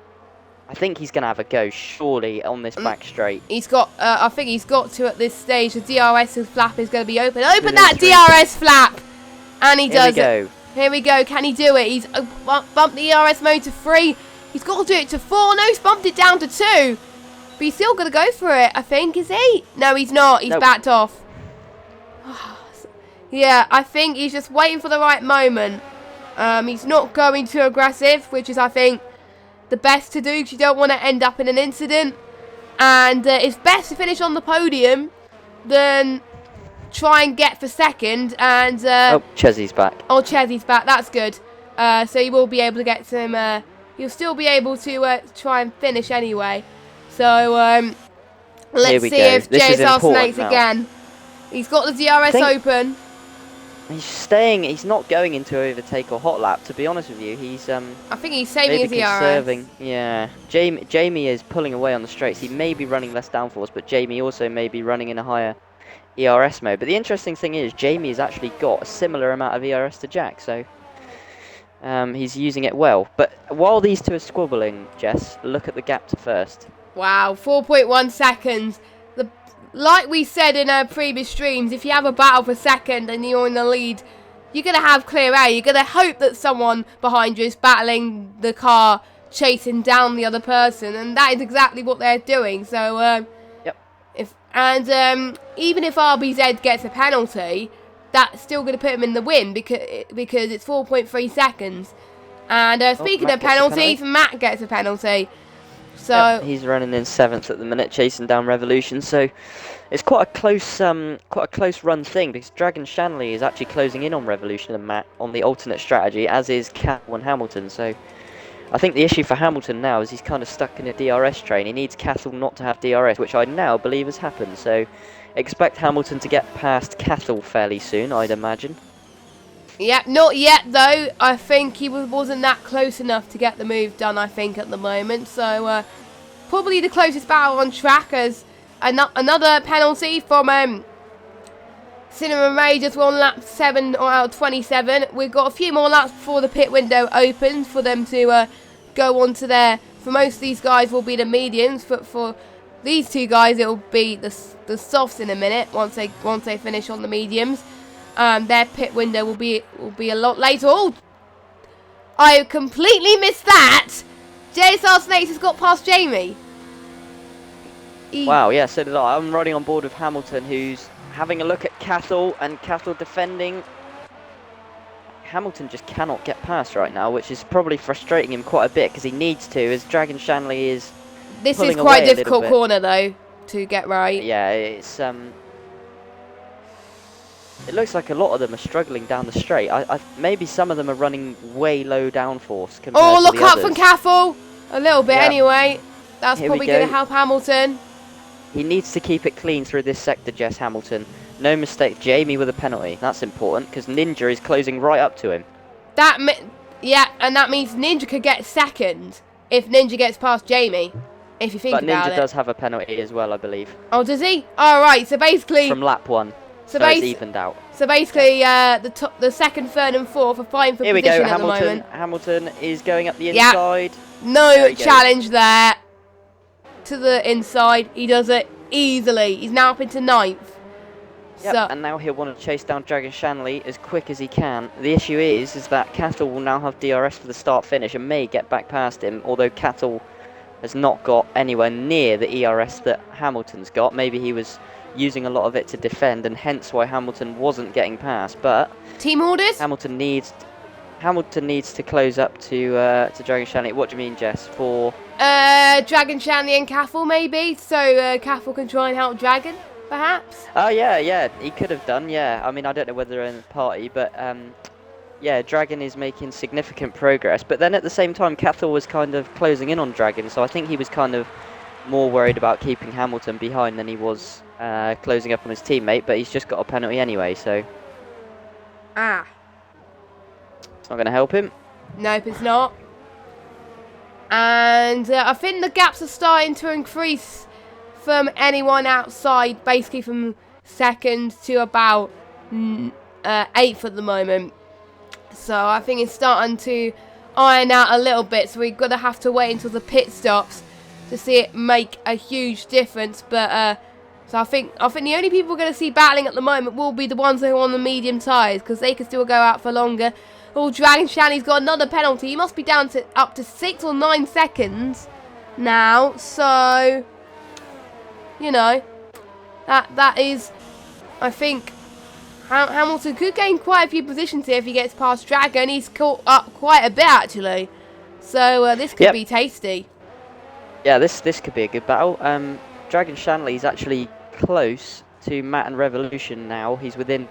Speaker 2: I think he's going to have a go, surely, on this back straight.
Speaker 1: He's got... I think he's got to at this stage. The DRS flap is going to be open. Open that DRS flap! And he does it. Here we go. Can he do it? He's bumped the ERS mode to 3. He's got to do it to 4. No, he's bumped it down to 2. But he's still going to go for it, I think. Is he? No, he's not. He's backed off. Yeah, I think he's just waiting for the right moment. He's not going too aggressive, which is, I think, the best to do because you don't want to end up in an incident. And it's best to finish on the podium than try and get for second. And
Speaker 2: oh, Chesy's back.
Speaker 1: Oh, Chesy's back. That's good. So you will be able to get some... you'll still be able to try and finish anyway. So let's see if JSR snakes again. He's got the DRS open.
Speaker 2: He's staying. He's not going into overtake or hot lap. To be honest with you, he's
Speaker 1: I think he's saving his
Speaker 2: conserving. Yeah, Jamie is pulling away on the straights. He may be running less downforce, but Jamie also may be running in a higher ERS mode. But the interesting thing is, Jamie has actually got a similar amount of ERS to Jack, so he's using it well. But while these two are squabbling, Jess, look at the gap to first.
Speaker 1: Wow, 4.1 seconds. Like we said in our previous streams, if you have a battle for second and you're in the lead, you're going to have clear air. You're going to hope that someone behind you is battling the car, chasing down the other person, and that is exactly what they're doing. So,
Speaker 2: yep.
Speaker 1: Even if RBZ gets a penalty, that's still going to put him in the win because it's 4.3 seconds. And speaking of penalties, Matt gets a penalty. So
Speaker 2: yep, he's running in 7th at the minute, chasing down Revolution. So it's quite a close run thing because Dragon Shanley is actually closing in on Revolution and Matt on the alternate strategy, as is Cattell and Hamilton. So I think the issue for Hamilton now is he's kind of stuck in a DRS train. He needs Cattell not to have DRS, which I now believe has happened. So expect Hamilton to get past Cattell fairly soon, I'd imagine.
Speaker 1: Yeah, not yet though. I think he wasn't that close enough to get the move done, I think, at the moment. So probably the closest battle on track as another penalty from Cinnamon Ray, just on lap 7 out of 27. We've got a few more laps before the pit window opens for them to go on to their... For most of these guys will be the mediums, but for these two guys it will be the softs in a minute once they finish on the mediums. Their pit window will be a lot later. Oh, I completely missed that. JSR Snakes has got past Jamie.
Speaker 2: Wow, yeah, so did I. I'm riding on board with Hamilton, who's having a look at Cattell, and Cattell defending. Hamilton just cannot get past right now, which is probably frustrating him quite a bit because he needs to, as Dragon Shanley is.
Speaker 1: This is quite a difficult corner though to get right.
Speaker 2: Yeah, it's It looks like a lot of them are struggling down the straight. Maybe some of them are running way low downforce compared to the others.
Speaker 1: Oh, look up from Caffell! A little bit anyway. That's probably going to help Hamilton.
Speaker 2: He needs to keep it clean through this sector, Jess Hamilton. No mistake. Jamie with a penalty. That's important because Ninja is closing right up to him.
Speaker 1: Yeah, and that means Ninja could get second if Ninja gets past Jamie. If you think about it.
Speaker 2: But Ninja does have a penalty as well, I believe.
Speaker 1: Oh, does he? All right. So basically.
Speaker 2: From lap 1. So it's evened out.
Speaker 1: So basically, the second, third, and fourth are fine for position at the moment.
Speaker 2: Hamilton is going up the inside.
Speaker 1: No challenge there. To the inside, he does it easily. He's now up into 9th.
Speaker 2: Yep, and now he'll want to chase down Dragon Shanley as quick as he can. The issue is that Cattell will now have DRS for the start-finish and may get back past him, although Cattell has not got anywhere near the ERS that Hamilton's got. Maybe he was using a lot of it to defend, and hence why Hamilton wasn't getting past. But
Speaker 1: team orders.
Speaker 2: Hamilton needs to close up to Dragon Shanley. What do you mean, Jess? For
Speaker 1: Dragon Shanley and Caffell maybe, so Caffell can try and help Dragon. perhaps?
Speaker 2: Oh, yeah, he could have done, yeah. I mean, I don't know whether they're in the party, but yeah, Dragon is making significant progress. But then at the same time, Cathal was kind of closing in on Dragon, so I think he was kind of more worried about keeping Hamilton behind than he was closing up on his teammate, but he's just got a penalty anyway, so
Speaker 1: Ah.
Speaker 2: it's not going to help him.
Speaker 1: Nope, it's not. And I think the gaps are starting to increase from anyone outside, basically from second to about 8th at the moment. So I think it's starting to iron out a little bit, so we're going to have to wait until the pit stops to see it make a huge difference. But so I think the only people we're going to see battling at the moment will be the ones who are on the medium tyres, because they can still go out for longer. Oh, Dragon Shanley's got another penalty. He must be down to up to 6 or 9 seconds now. So, you know, that is, I think, Hamilton could gain quite a few positions here if he gets past Dragon. He's caught up quite a bit, actually. So this could be tasty.
Speaker 2: Yeah, this could be a good battle. Dragon Shanley's actually close to Matt and Revolution now. He's within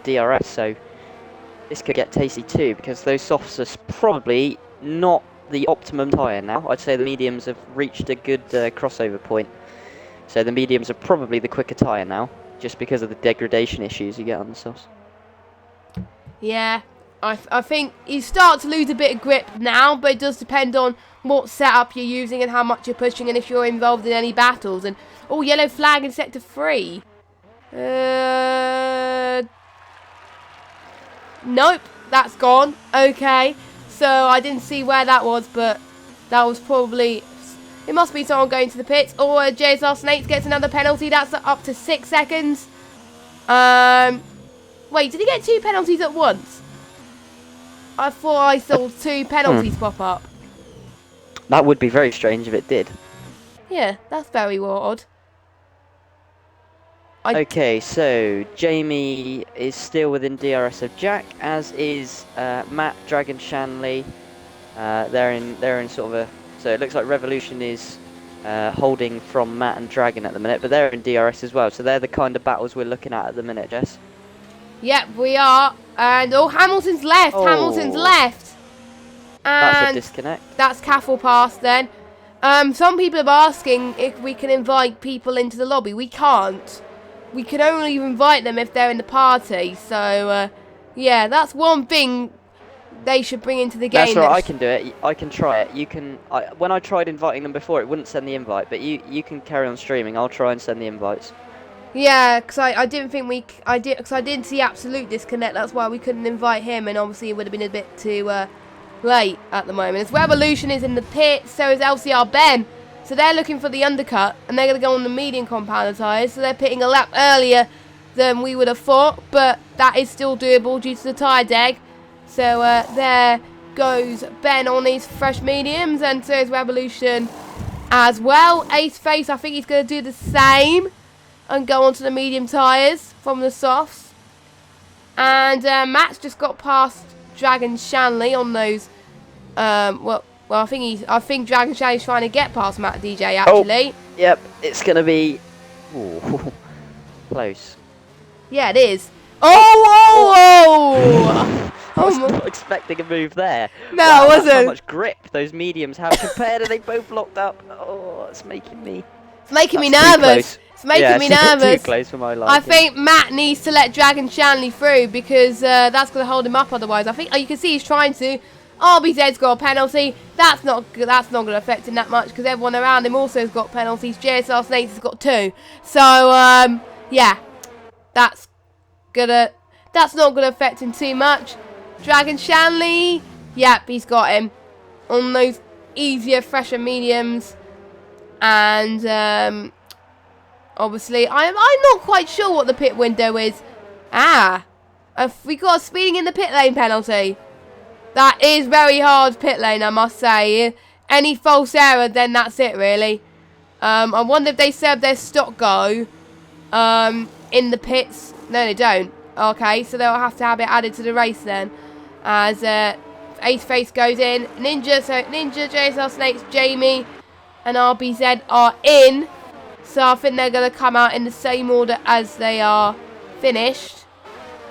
Speaker 2: DRS, so this could get tasty too, because those softs are probably not the optimum tyre now. I'd say the mediums have reached a good crossover point. So the mediums are probably the quicker tyre now, just because of the degradation issues you get on the softs.
Speaker 1: Yeah, I think you start to lose a bit of grip now, but it does depend on what setup you're using and how much you're pushing and if you're involved in any battles. And, oh, yellow flag in sector 3. Nope, that's gone. Okay, so I didn't see where that was, but that was probably... It must be someone going to the pits. Or JSR Snakes gets another penalty. That's up to 6 seconds. Wait, did he get 2 penalties at once? I thought I saw 2 penalties pop up.
Speaker 2: That would be very strange if it did.
Speaker 1: Yeah, that's very odd.
Speaker 2: Okay, so Jamie is still within DRS of Jack, as is Matt, Dragon Shanley. They're in sort of a... So it looks like Revolution is holding from Matt and Dragon at the minute, but they're in DRS as well. So they're the kind of battles we're looking at the minute, Jess.
Speaker 1: Yep, we are. And, oh, Hamilton's left.
Speaker 2: Oh.
Speaker 1: Hamilton's left. And
Speaker 2: That's a disconnect.
Speaker 1: That's Cathal pass then. Some people are asking if we can invite people into the lobby. We can't. We can only invite them if they're in the party. So, yeah, that's one thing they should bring into the game.
Speaker 2: That's right, I can do it. I can try it. You can. When I tried inviting them before, it wouldn't send the invite, but you can carry on streaming. I'll try and send the invites.
Speaker 1: Yeah, because I didn't think because I didn't see Absolute disconnect. That's why we couldn't invite him, and obviously it would have been a bit too late at the moment. As Revolution is in the pit, so is LCR Ben. So they're looking for the undercut, and they're going to go on the medium compounder tyres. So they're pitting a lap earlier than we would have thought, but that is still doable due to the tyre deg. So there goes Ben on his fresh mediums, and so is Revolution as well. Ace Face, I think he's going to do the same and go onto the medium tyres from the softs. And Matt's just got past Dragon Shanley on those. Well, I think Dragon Shanley's trying to get past Matt DJ actually.
Speaker 2: Oh, yep, it's going to be close.
Speaker 1: Yeah, it is. Oh!
Speaker 2: I was not expecting a move there.
Speaker 1: No,
Speaker 2: wow,
Speaker 1: I wasn't.
Speaker 2: That's how much grip those mediums have compared. Are they both locked up? Oh, it's making me.
Speaker 1: It's making me nervous. It's making me nervous.
Speaker 2: Too close for my liking.
Speaker 1: I think Matt needs to let Dragon Shanley through because that's going to hold him up otherwise. I think you can see he's trying to. RBZ's got a penalty. That's not going to affect him that much because everyone around him also has got penalties. JSR Snakes has got 2. So yeah, that's not gonna affect him too much. Dragon Shanley, yep, he's got him on those easier, fresher mediums. And obviously, I'm not quite sure what the pit window is. We got a speeding in the pit lane penalty. That is very hard pit lane, I must say. Any false error, then that's it, really. I wonder if they serve their stock go in the pits. No, they don't. Okay, so they'll have to have it added to the race then. As Ace Face goes in. Ninja, JSR Snakes, Jamie, and RBZ are in. So I think they're going to come out in the same order as they are finished.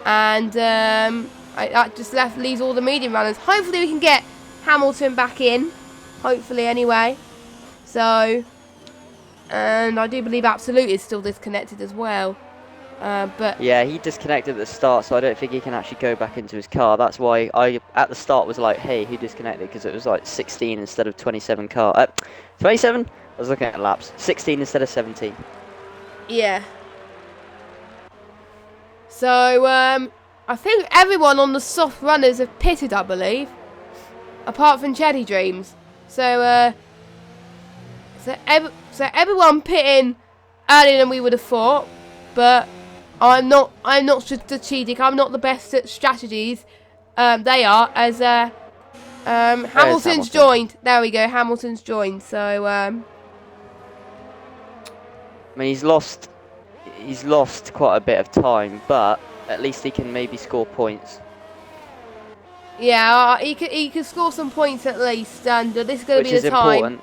Speaker 1: And that just leaves all the medium runners. Hopefully we can get Hamilton back in. Hopefully anyway. So, and I do believe Absolute is still disconnected as well. But
Speaker 2: yeah, he disconnected at the start, so I don't think he can actually go back into his car. That's why I, at the start, was like, hey, who disconnected? Because it was like 16 instead of 27 car. 27? I was looking at laps. 16 instead of 17.
Speaker 1: Yeah. So, I think everyone on the soft runners have pitted, I believe. Apart from Cheddy Dreams. So, so everyone pitting earlier than we would have thought. But I'm not strategic. I'm not the best at strategies. They are, as Hamilton's joined. There we go. Hamilton's joined. So I
Speaker 2: mean, he's lost quite a bit of time, but at least he can maybe score points.
Speaker 1: Yeah, he can score some points at least, and this is going to be the time. Important.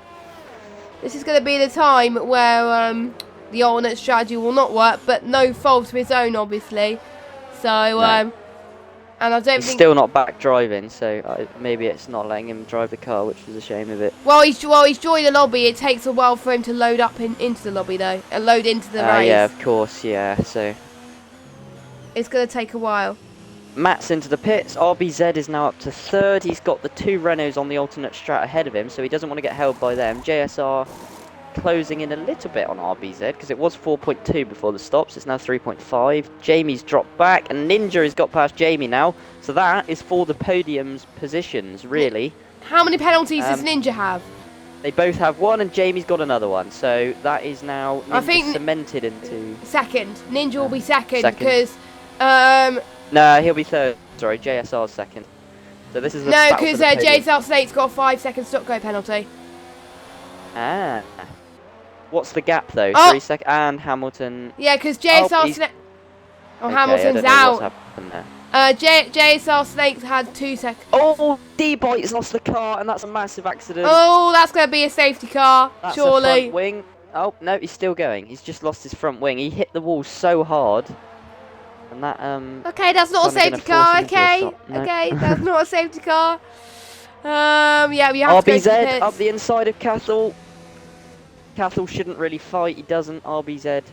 Speaker 1: This is going to be the time where the alternate strategy will not work, but no fault of his own, obviously. So, no. And I don't think...
Speaker 2: He's still not back driving, so maybe it's not letting him drive the car, which is a shame of it.
Speaker 1: Well, he's joined the lobby. It takes a while for him to load up into the lobby, though, and load into the race.
Speaker 2: Yeah, of course, yeah, so...
Speaker 1: It's going to take a while.
Speaker 2: Matt's into the pits. RBZ is now up to third. He's got the two Renaults on the alternate strat ahead of him, so he doesn't want to get held by them. JSR closing in a little bit on RBZ because it was 4.2 before the stops. It's now 3.5. Jamie's dropped back, and Ninja has got past Jamie now. So that is for the podium's positions, really.
Speaker 1: How many penalties does Ninja have?
Speaker 2: They both have one, and Jamie's got another one. So that is now cemented into...
Speaker 1: Second. Ninja will be second because...
Speaker 2: No, he'll be third. Sorry, JSR's second. So this is the
Speaker 1: no, because JSR Snake's got a 5-second stop-go penalty.
Speaker 2: Ah. What's the gap, though?
Speaker 1: Oh.
Speaker 2: 3 seconds. And Hamilton...
Speaker 1: Yeah, because JSR Snake... Oh, okay, Hamilton's out.
Speaker 2: What's happened there.
Speaker 1: JSR Snake's had 2 seconds.
Speaker 2: Oh, D-Bite's lost the car, and that's a massive accident.
Speaker 1: Oh, that's going to be a safety car,
Speaker 2: that's
Speaker 1: surely.
Speaker 2: A front wing. Oh, no, he's still going. He's just lost his front wing. He hit the wall so hard. And that,
Speaker 1: okay, that's not a safety car. Okay, no. Okay, that's not a safety car. Yeah, we have
Speaker 2: RBZ
Speaker 1: to go to the
Speaker 2: up the inside of Cathal. Cathal shouldn't really fight. He doesn't. RBZ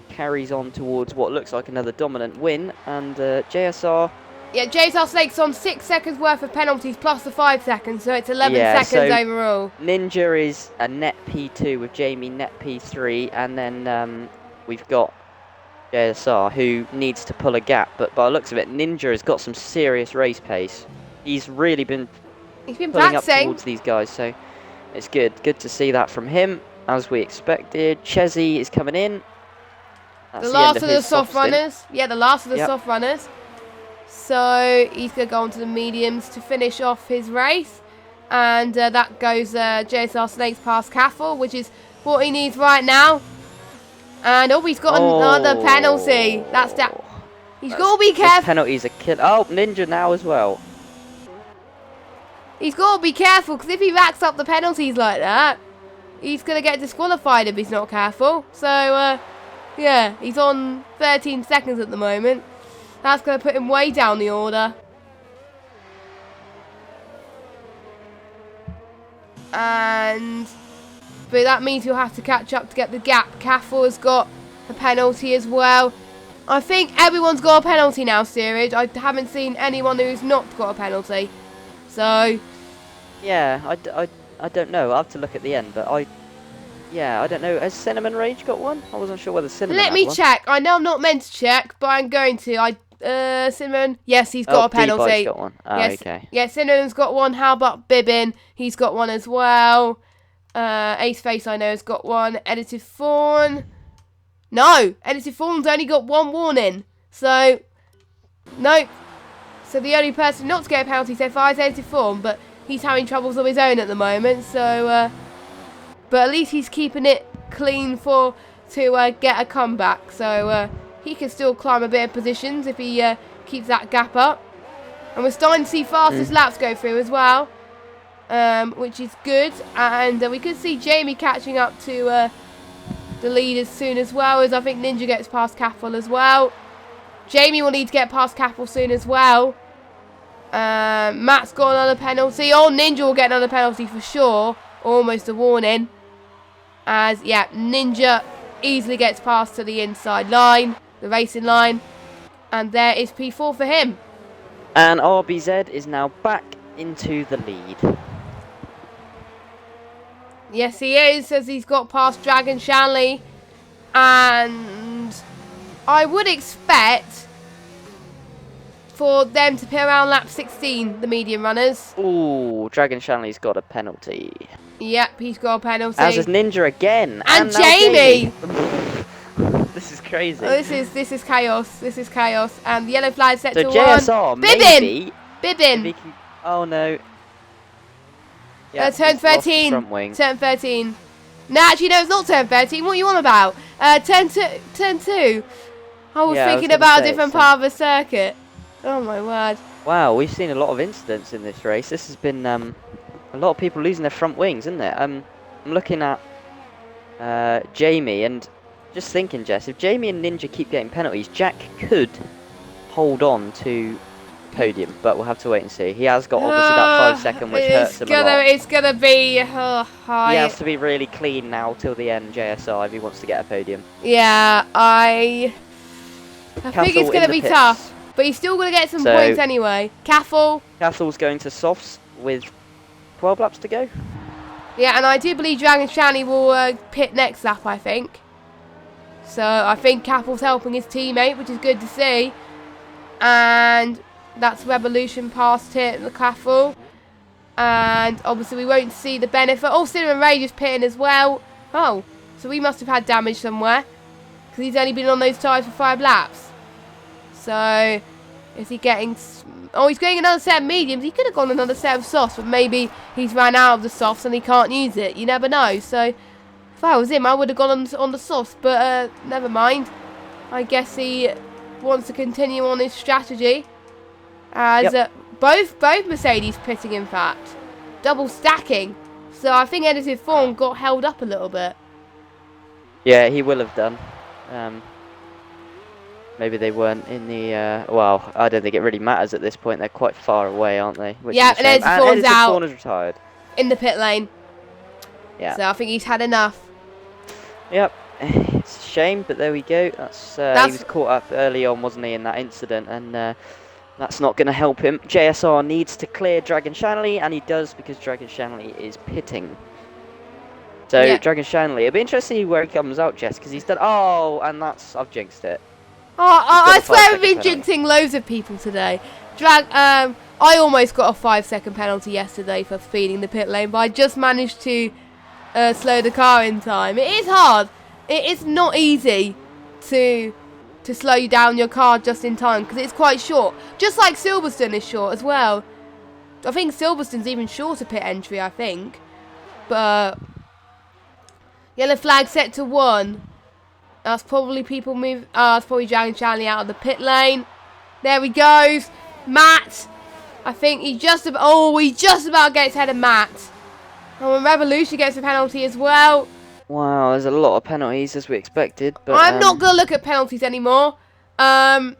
Speaker 2: carries on towards what looks like another dominant win. And JSR...
Speaker 1: Yeah, JSR Snake's on 6 seconds worth of penalties plus the 5 seconds, so it's 11 seconds overall.
Speaker 2: Ninja is a net P2 with Jamie net P3, and then we've got JSR who needs to pull a gap. But by the looks of it, Ninja has got some serious race pace. He's really been pulling
Speaker 1: practicing
Speaker 2: up towards these guys, so it's good. Good to see that from him, as we expected. Chezzy is coming in. That's
Speaker 1: the last of the soft runners. Yeah, the last of the soft runners. So he's going to go on to the mediums to finish off his race. And that goes JSR Snakes past Cathal, which is what he needs right now. And he's got another penalty. That's that. He's got to be careful.
Speaker 2: Penalties are kill. Oh, Ninja now as well.
Speaker 1: He's got to be careful, because if he racks up the penalties like that, he's going to get disqualified if he's not careful. So, yeah, he's on 13 seconds at the moment. That's going to put him way down the order. But that means he'll have to catch up to get the gap. Cathal has got a penalty as well. I think everyone's got a penalty now, Steerage. I haven't seen anyone who's not got a penalty. So...
Speaker 2: Yeah, I don't know. I'll have to look at the end, but I don't know. Has Cinnamon Rage got one? I wasn't sure whether Cinnamon
Speaker 1: Let me check. I know I'm not meant to check, but I'm going to. Cinnamon. Yes, he's got a penalty.
Speaker 2: D-Bite's got one. Oh,
Speaker 1: yes.
Speaker 2: Okay.
Speaker 1: Yeah, Cinnamon's got one. How about Bibbin? He's got one as well. Ace Face, I know, has got one. Edited Fawn. No! Edited Fawn's only got one warning. So, no. So the only person not to get a penalty so far is Edited Fawn, but he's having troubles of his own at the moment. So, but at least he's keeping it clean to get a comeback. So, he can still climb a bit of positions if he keeps that gap up. And we're starting to see fastest laps go through as well. Which is good, and we could see Jamie catching up to the leaders soon as well, as I think Ninja gets past Caffel as well. Jamie will need to get past Caffel soon as well. Matt's got another penalty. Oh, Ninja will get another penalty for sure. Almost a warning. As, yeah, Ninja easily gets past to the inside line, the racing line. And there is P4 for him.
Speaker 2: And RBZ is now back into the lead.
Speaker 1: Yes, he is, as he's got past Dragon Shanley. And I would expect for them to pit around lap 16, the medium runners.
Speaker 2: Ooh, Dragon Shanley's got a penalty.
Speaker 1: Yep, he's got a penalty.
Speaker 2: As is Ninja again.
Speaker 1: And
Speaker 2: now
Speaker 1: Jamie!
Speaker 2: This is crazy.
Speaker 1: Oh, this is chaos. This is chaos. And the yellow flag set to
Speaker 2: JSR,
Speaker 1: one.
Speaker 2: maybe.
Speaker 1: Bibbin!
Speaker 2: Oh no. Yeah,
Speaker 1: turn 13.
Speaker 2: Front wing.
Speaker 1: Turn 13. No, actually, no, it's not turn 13. What are you on about? Turn 2. I was thinking about a different part of the circuit. Oh my word.
Speaker 2: Wow, we've seen a lot of incidents in this race. This has been a lot of people losing their front wings, isn't it? I'm looking at Jamie and just thinking, Jess, if Jamie and Ninja keep getting penalties, Jack could hold on to podium, but we'll have to wait and see. He has got obviously that 5 second, which hurts him a lot.
Speaker 1: It's gonna be high.
Speaker 2: He has to be really clean now till the end, JSR, if he wants to get a podium.
Speaker 1: Yeah, I think it's gonna be tough, but he's still gonna get some points anyway. Caffel's
Speaker 2: going to softs with 12 laps to go.
Speaker 1: Yeah, and I do believe Dragon Shanley will pit next lap, I think. So I think Caffel's helping his teammate, which is good to see. And that's Revolution past hit the Caffel. And obviously we won't see the benefit. Oh, Cinnamon Ray just pitting as well. Oh, so we must have had damage somewhere, because he's only been on those tyres for 5 laps. So, is he getting... Oh, he's getting another set of mediums. He could have gone another set of softs, but maybe he's ran out of the softs and he can't use it. You never know. So, if I was him, I would have gone on the softs. But, never mind. I guess he wants to continue on his strategy. As both Mercedes pitting, in fact. Double stacking. So, I think Edited Form got held up a little bit.
Speaker 2: Yeah, he will have done. Maybe they weren't in the... well, I don't think it really matters at this point. They're quite far away, aren't they?
Speaker 1: Yeah, and Edited Form's out.
Speaker 2: Fawn is retired.
Speaker 1: In the pit lane.
Speaker 2: Yeah.
Speaker 1: So I think he's had enough.
Speaker 2: Yep. It's a shame, but there we go. That's he was caught up early on, wasn't he, in that incident, and that's not going to help him. JSR needs to clear Dragon Shanley, and he does, because Dragon Shanley is pitting. So Dragon Shanley, it'll be interesting to see where he comes out, Jess, because he's done... Oh, and I've jinxed it.
Speaker 1: Oh, I swear I've been jinxing loads of people today. I almost got a 5-second penalty yesterday for speeding the pit lane, but I just managed to slow the car in time. It is hard. It is not easy to slow down your car just in time, because it's quite short. Just like Silverstone is short as well. I think Silverstone's even shorter pit entry, I think. But yellow flag set to 1. That's probably people move. That's probably Dragon Shanley out of the pit lane. There he goes. Matt. I think he just about. Oh, he just about gets ahead of Matt. Oh, and Revolution gets a penalty as well.
Speaker 2: Wow, there's a lot of penalties as we expected. But
Speaker 1: I'm not gonna look at penalties anymore. I'll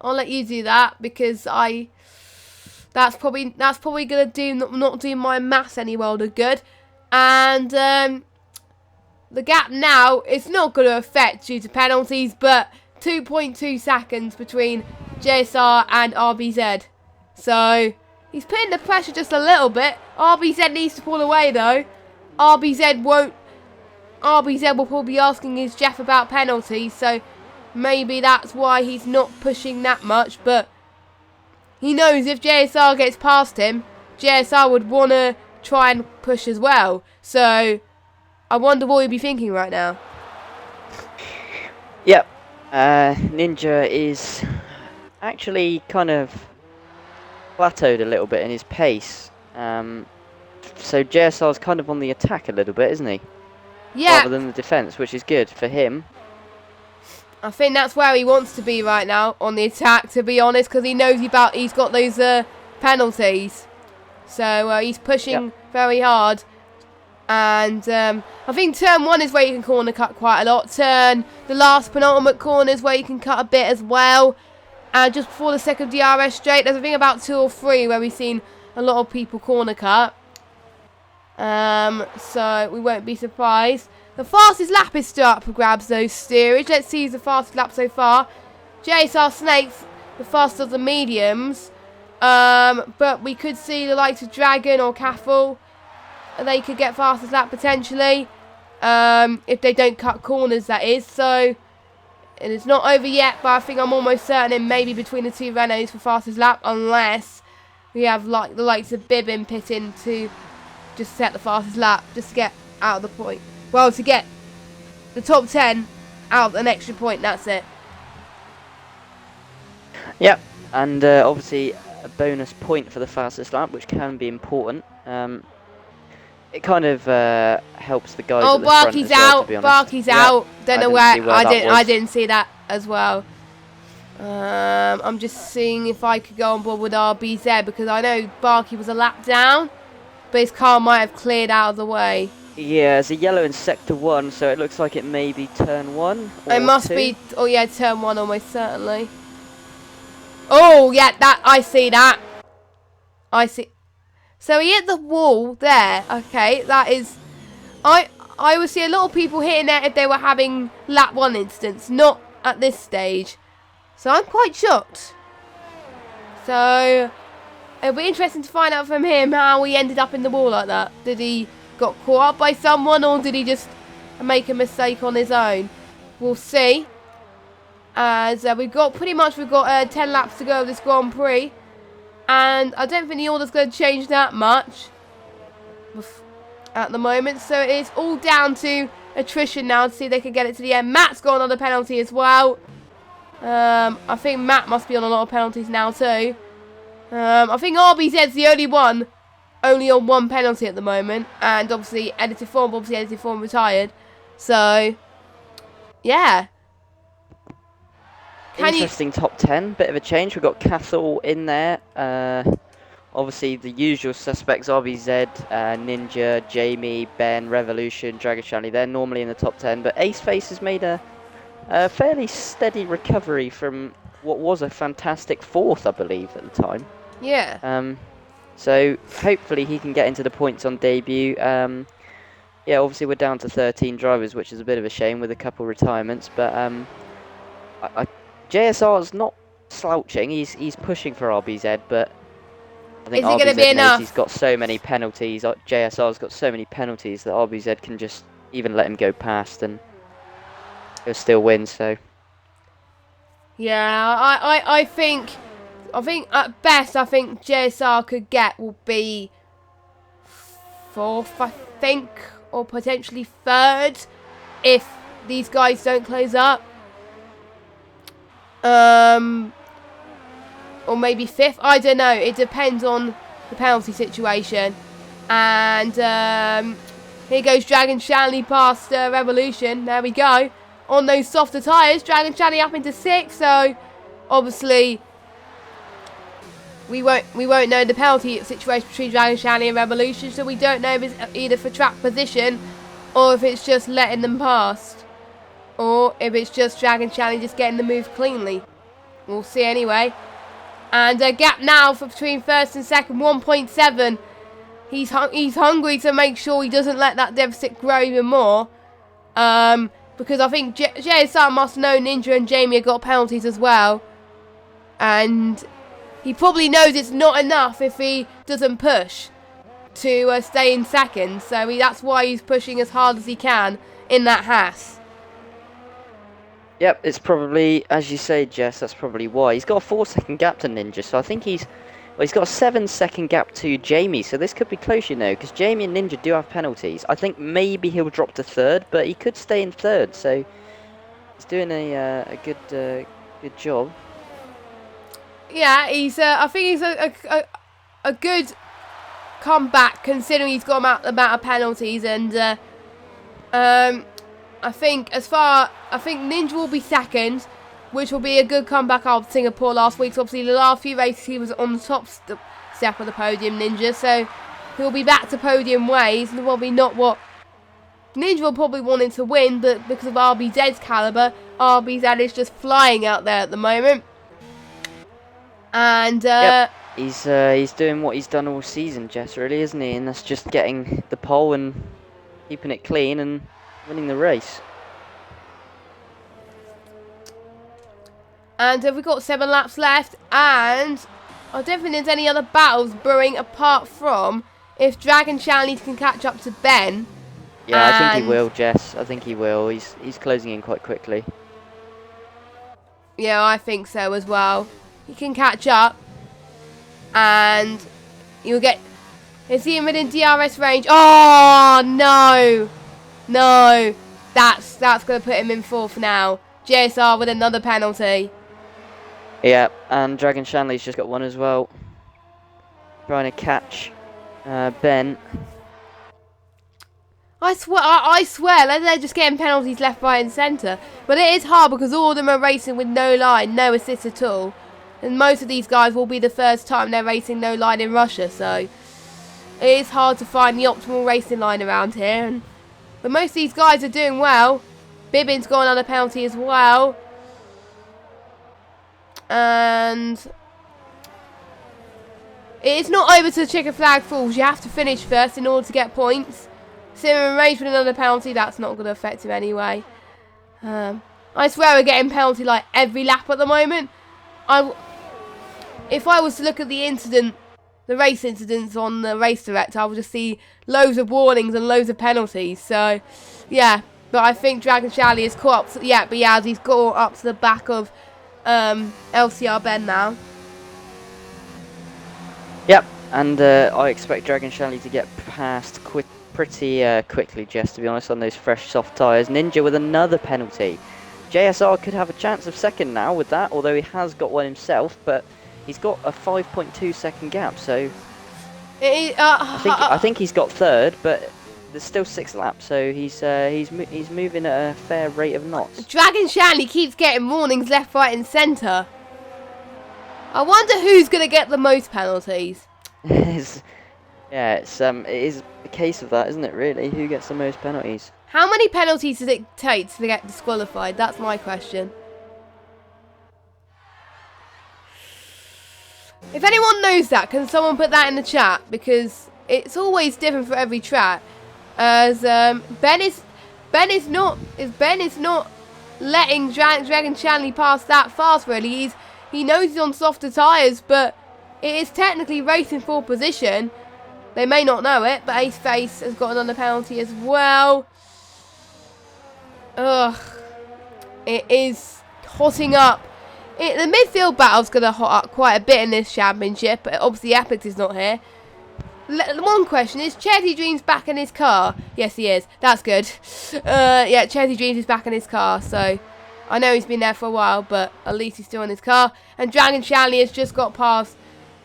Speaker 1: let you do that, because that's probably gonna not do my maths any world of good. And the gap now, it's not going to affect due to penalties, but 2.2 seconds between JSR and RBZ. So, he's putting the pressure just a little bit. RBZ needs to pull away, though. RBZ will probably be asking his Jeff about penalties, so maybe that's why he's not pushing that much. But he knows if JSR gets past him, JSR would want to try and push as well. So I wonder what he'll be thinking right now.
Speaker 2: Yep. Ninja is actually kind of plateaued a little bit in his pace. So JSR's kind of on the attack a little bit, isn't he?
Speaker 1: Yeah.
Speaker 2: Rather than the defence, which is good for him.
Speaker 1: I think that's where he wants to be right now, on the attack, to be honest, because he knows he's got those penalties. So he's pushing very hard. And I think turn 1 is where you can corner cut quite a lot. The last penultimate corner is where you can cut a bit as well. And just before the second DRS straight, there's I think about 2 or 3 where we've seen a lot of people corner cut. So we won't be surprised. The fastest lap is still up for grabs though, steerage. Let's see who's the fastest lap so far. JSR Snakes, the fastest of the mediums. But we could see the likes of Dragon or Caffel. They could get fastest lap potentially. If they don't cut corners, that is. So it is not over yet, but I think I'm almost certain it may be between the 2 Renaults for fastest lap, unless we have like the likes of Bibbin pitting to just set the fastest lap, just to get out of the point. Well, to get the top 10 out of an extra point, that's it.
Speaker 2: Yep, and obviously a bonus point for the fastest lap, which can be important. It kind of helps the guys at the front as well, to be honest.
Speaker 1: Barkey's out. Don't know where. I didn't see that as well. I'm just seeing if I could go on board with RBZ, because I know Barkey was a lap down, but his car might have cleared out of the way.
Speaker 2: Yeah, there's a yellow in sector 1, so it looks like it may be turn 1 or
Speaker 1: it must
Speaker 2: 2.
Speaker 1: be. Oh yeah, turn 1 almost certainly. Oh yeah, that I see that. I see. So he hit the wall there. Okay, that is. I would see a lot of people hitting it if they were having lap 1 instance, not at this stage. So I'm quite shocked. So it'll be interesting to find out from him how he ended up in the wall like that. Did he got caught up by someone, or did he just make a mistake on his own? We'll see. As we've got 10 laps to go of this Grand Prix, and I don't think the order's going to change that much at the moment. So it is all down to attrition now to see if they can get it to the end. Matt's got another penalty as well. I think Matt must be on a lot of penalties now too. I think RBZ's the only one only on 1 penalty at the moment, and obviously Edited Form retired. So yeah.
Speaker 2: Interesting top 10, bit of a change. We've got Castle in there. Obviously the usual suspects, RBZ, Ninja, Jamie, Ben, Revolution, Dragon Shanley, they're normally in the top 10, but Ace Face has made a fairly steady recovery from what was a fantastic 4th, I believe, at the time.
Speaker 1: Yeah.
Speaker 2: So hopefully he can get into the points on debut. Yeah, obviously we're down to 13 drivers, which is a bit of a shame with a couple retirements, but JSR's not slouching. He's pushing for RBZ, but I think RBZ knows he's got so many penalties. JSR's got so many penalties that RBZ can just even let him go past, and he'll still win. So
Speaker 1: yeah, I think at best I think JSR could get will be 4th, I think, or potentially 3rd if these guys don't close up. Or maybe 5th. I don't know. It depends on the penalty situation. And here goes Dragon Shanley past Revolution. There we go. On those softer tyres, Dragon Shanley up into 6th. So obviously we won't know the penalty situation between Dragon Shanley and Revolution. So we don't know if it's either for track position or if it's just letting them past, or if it's just Dragon Shanley just getting the move cleanly. We'll see anyway. And a gap now for between 1st and 2nd, 1.7. He's hungry to make sure he doesn't let that deficit grow even more. Because I think JSR must know Ninja and Jamie have got penalties as well. And he probably knows it's not enough if he doesn't push to stay in 2nd. So that's why he's pushing as hard as he can in that Haas.
Speaker 2: Yep, it's probably, as you say, Jess, that's probably why. He's got a 4-second gap to Ninja, so I think he's got a 7-second gap to Jamie, so this could be close, you know, because Jamie and Ninja do have penalties. I think maybe he'll drop to 3rd, but he could stay in 3rd, so he's doing a good job.
Speaker 1: Yeah, I think he's a good comeback considering he's got the amount of penalties, and I think Ninja will be 2nd, which will be a good comeback after Singapore last week. So obviously the last few races he was on the top step of the podium, Ninja. So he'll be back to podium ways, and probably not what Ninja will probably want him to win, but because of RBZ's caliber, RBZ is just flying out there at the moment. And
Speaker 2: yep. He's doing what he's done all season, Jess, really, isn't he? And that's just getting the pole and keeping it clean and winning the race.
Speaker 1: And we've got 7 laps left, and I don't think there's any other battles brewing apart from if Dragon Challenge can catch up to Ben.
Speaker 2: Yeah, I think he will, Jess. I think he will. He's closing in quite quickly.
Speaker 1: Yeah, I think so as well. He can catch up, and you'll get. Is he within DRS range? Oh no, no, that's going to put him in 4th now. JSR with another penalty.
Speaker 2: Yeah, and Dragon Shanley's just got one as well. Trying to catch Ben.
Speaker 1: I swear, they're just getting penalties left, right and centre. But it is hard because all of them are racing with no line, no assist at all. And most of these guys will be the first time they're racing no line in Russia. So it is hard to find the optimal racing line around here. But most of these guys are doing well. Bibbin's got another penalty as well. And it's not over till the chicken flag falls. You have to finish first in order to get points. Simon Rage with another penalty. That's not going to affect him anyway. I swear we're getting penalty like every lap at the moment. If I was to look at the race incidents on the race director, I would just see loads of warnings and loads of penalties. So, yeah. But I think Dragon Charlie has caught up to, yeah, but yeah, he's got up to the back of LCR Ben now.
Speaker 2: Yep, and I expect Dragon Charlie to get past pretty quickly, Jess, to be honest, on those fresh soft tyres. Ninja with another penalty. JSR could have a chance of 2nd now with that, although he has got one himself, but he's got a 5.2 second gap, so I think he's got 3rd, but there's still 6 laps, so he's moving at a fair rate of knots.
Speaker 1: Dragon Shanley keeps getting warnings left, right and centre. I wonder who's going to get the most penalties.
Speaker 2: Yeah, it is a case of that, isn't it, really? Who gets the most penalties?
Speaker 1: How many penalties does it take to get disqualified? That's my question. If anyone knows that, can someone put that in the chat? Because it's always different for every track. As Ben is not letting Dragon Shanley pass that fast. Really, he knows he's on softer tyres, but it is technically racing for position. They may not know it, but Ace Face has got another penalty as well. Ugh, it is hotting up. The midfield battle's going to hot up quite a bit in this championship, but obviously Epic is not here. One question, is Charity Dreams back in his car? Yes, he is. That's good. Yeah, Charity Dreams is back in his car, so I know he's been there for a while, but at least he's still in his car. And Dragon Shanley has just got past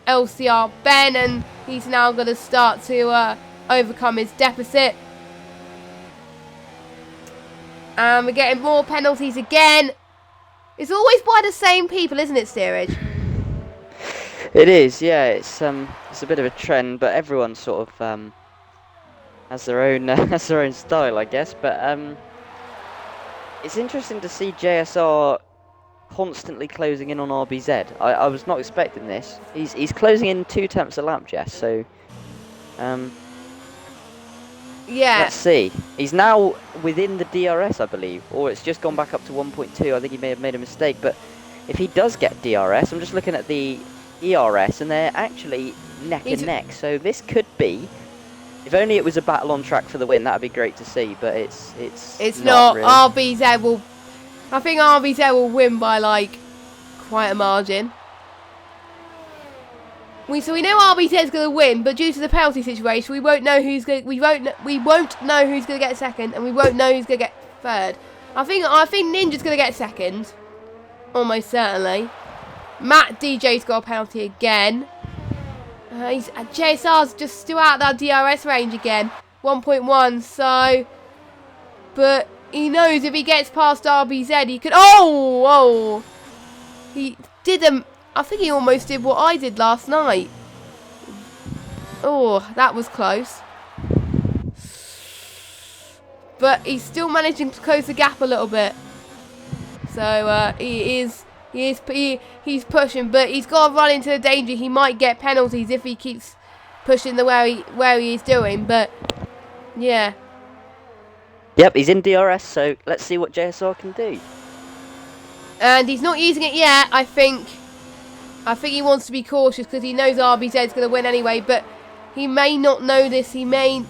Speaker 1: LCR Ben, and he's now going to start to overcome his deficit. And we're getting more penalties again. It's always by the same people, isn't it, Steerage?
Speaker 2: It is, yeah. It's a bit of a trend, but everyone sort of has their own style, I guess. But it's interesting to see JSR constantly closing in on RBZ. I was not expecting this. He's closing in 2 tenths a lap, Jess. So
Speaker 1: yeah.
Speaker 2: Let's see. He's now within the DRS, I believe, or it's just gone back up to 1.2. I think he may have made a mistake, but if he does get DRS, I'm just looking at the ERS, and they're actually neck and neck. So this could be, if only it was a battle on track for the win, that'd be great to see. But it's not. Really.
Speaker 1: RBZ will. I think RBZ will win by like quite a margin. So we know RBZ is going to win, but due to the penalty situation, we won't know who's going. We won't know who's going to get 2nd, and we won't know who's going to get 3rd. I think Ninja's going to get 2nd, almost certainly. Matt DJ's got a penalty again. JSR's just still out of that DRS range again, 1.1. So, but he knows if he gets past RBZ, he could. Oh! He didn't. I think he almost did what I did last night. Oh, that was close. But he's still managing to close the gap a little bit. So he's pushing, but he's got to run into the danger. He might get penalties if he keeps pushing the where he is doing. But yeah.
Speaker 2: Yep, he's in DRS, so let's see what JSR can do.
Speaker 1: And he's not using it yet. I think he wants to be cautious because he knows RBZ is going to win anyway. But he may not know this. He may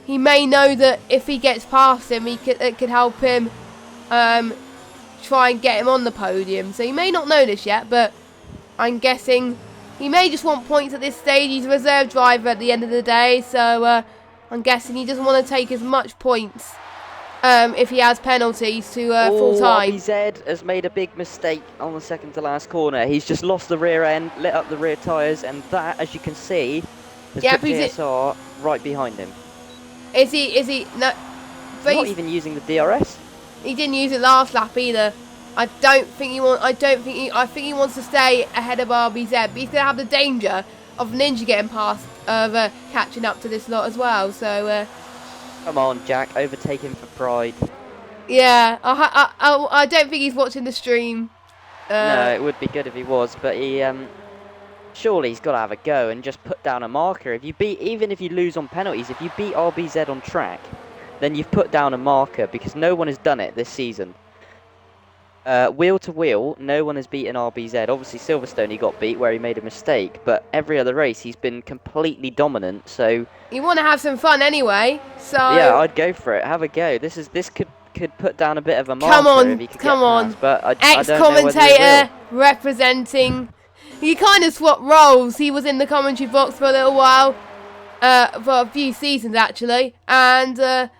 Speaker 1: know that if he gets past him, it could help him try and get him on the podium. So he may not know this yet, but I'm guessing he may just want points at this stage. He's a reserve driver at the end of the day, so I'm guessing he doesn't want to take as much points if he has penalties to full time.
Speaker 2: RBZ has made a big mistake on the second to last corner. He's just lost the rear end, lit up the rear tyres, and that, as you can see, has put JSR right behind him.
Speaker 1: Is he? No.
Speaker 2: He's not even using the DRS.
Speaker 1: He didn't use it last lap either. I think he wants to stay ahead of RBZ, but he's gonna have the danger of Ninja getting past, catching up to this lot as well. So
Speaker 2: come on, Jack, overtake him for pride.
Speaker 1: Yeah, I don't think he's watching the stream.
Speaker 2: No, it would be good if he was, but he surely he's got to have a go and just put down a marker. Even if you lose on penalties, if you beat RBZ on track, then you've put down a marker, because no one has done it this season. Wheel to wheel, no one has beaten RBZ. Obviously Silverstone he got beat where he made a mistake, but every other race he's been completely dominant. So
Speaker 1: you want to have some fun anyway, so
Speaker 2: yeah, I'd go for it. Have a go. This could put down a bit of a marker if he could get past, but I don't know whether
Speaker 1: ex-commentator representing. He kind of swapped roles. He was in the commentary box for a little while, for a few seasons actually, and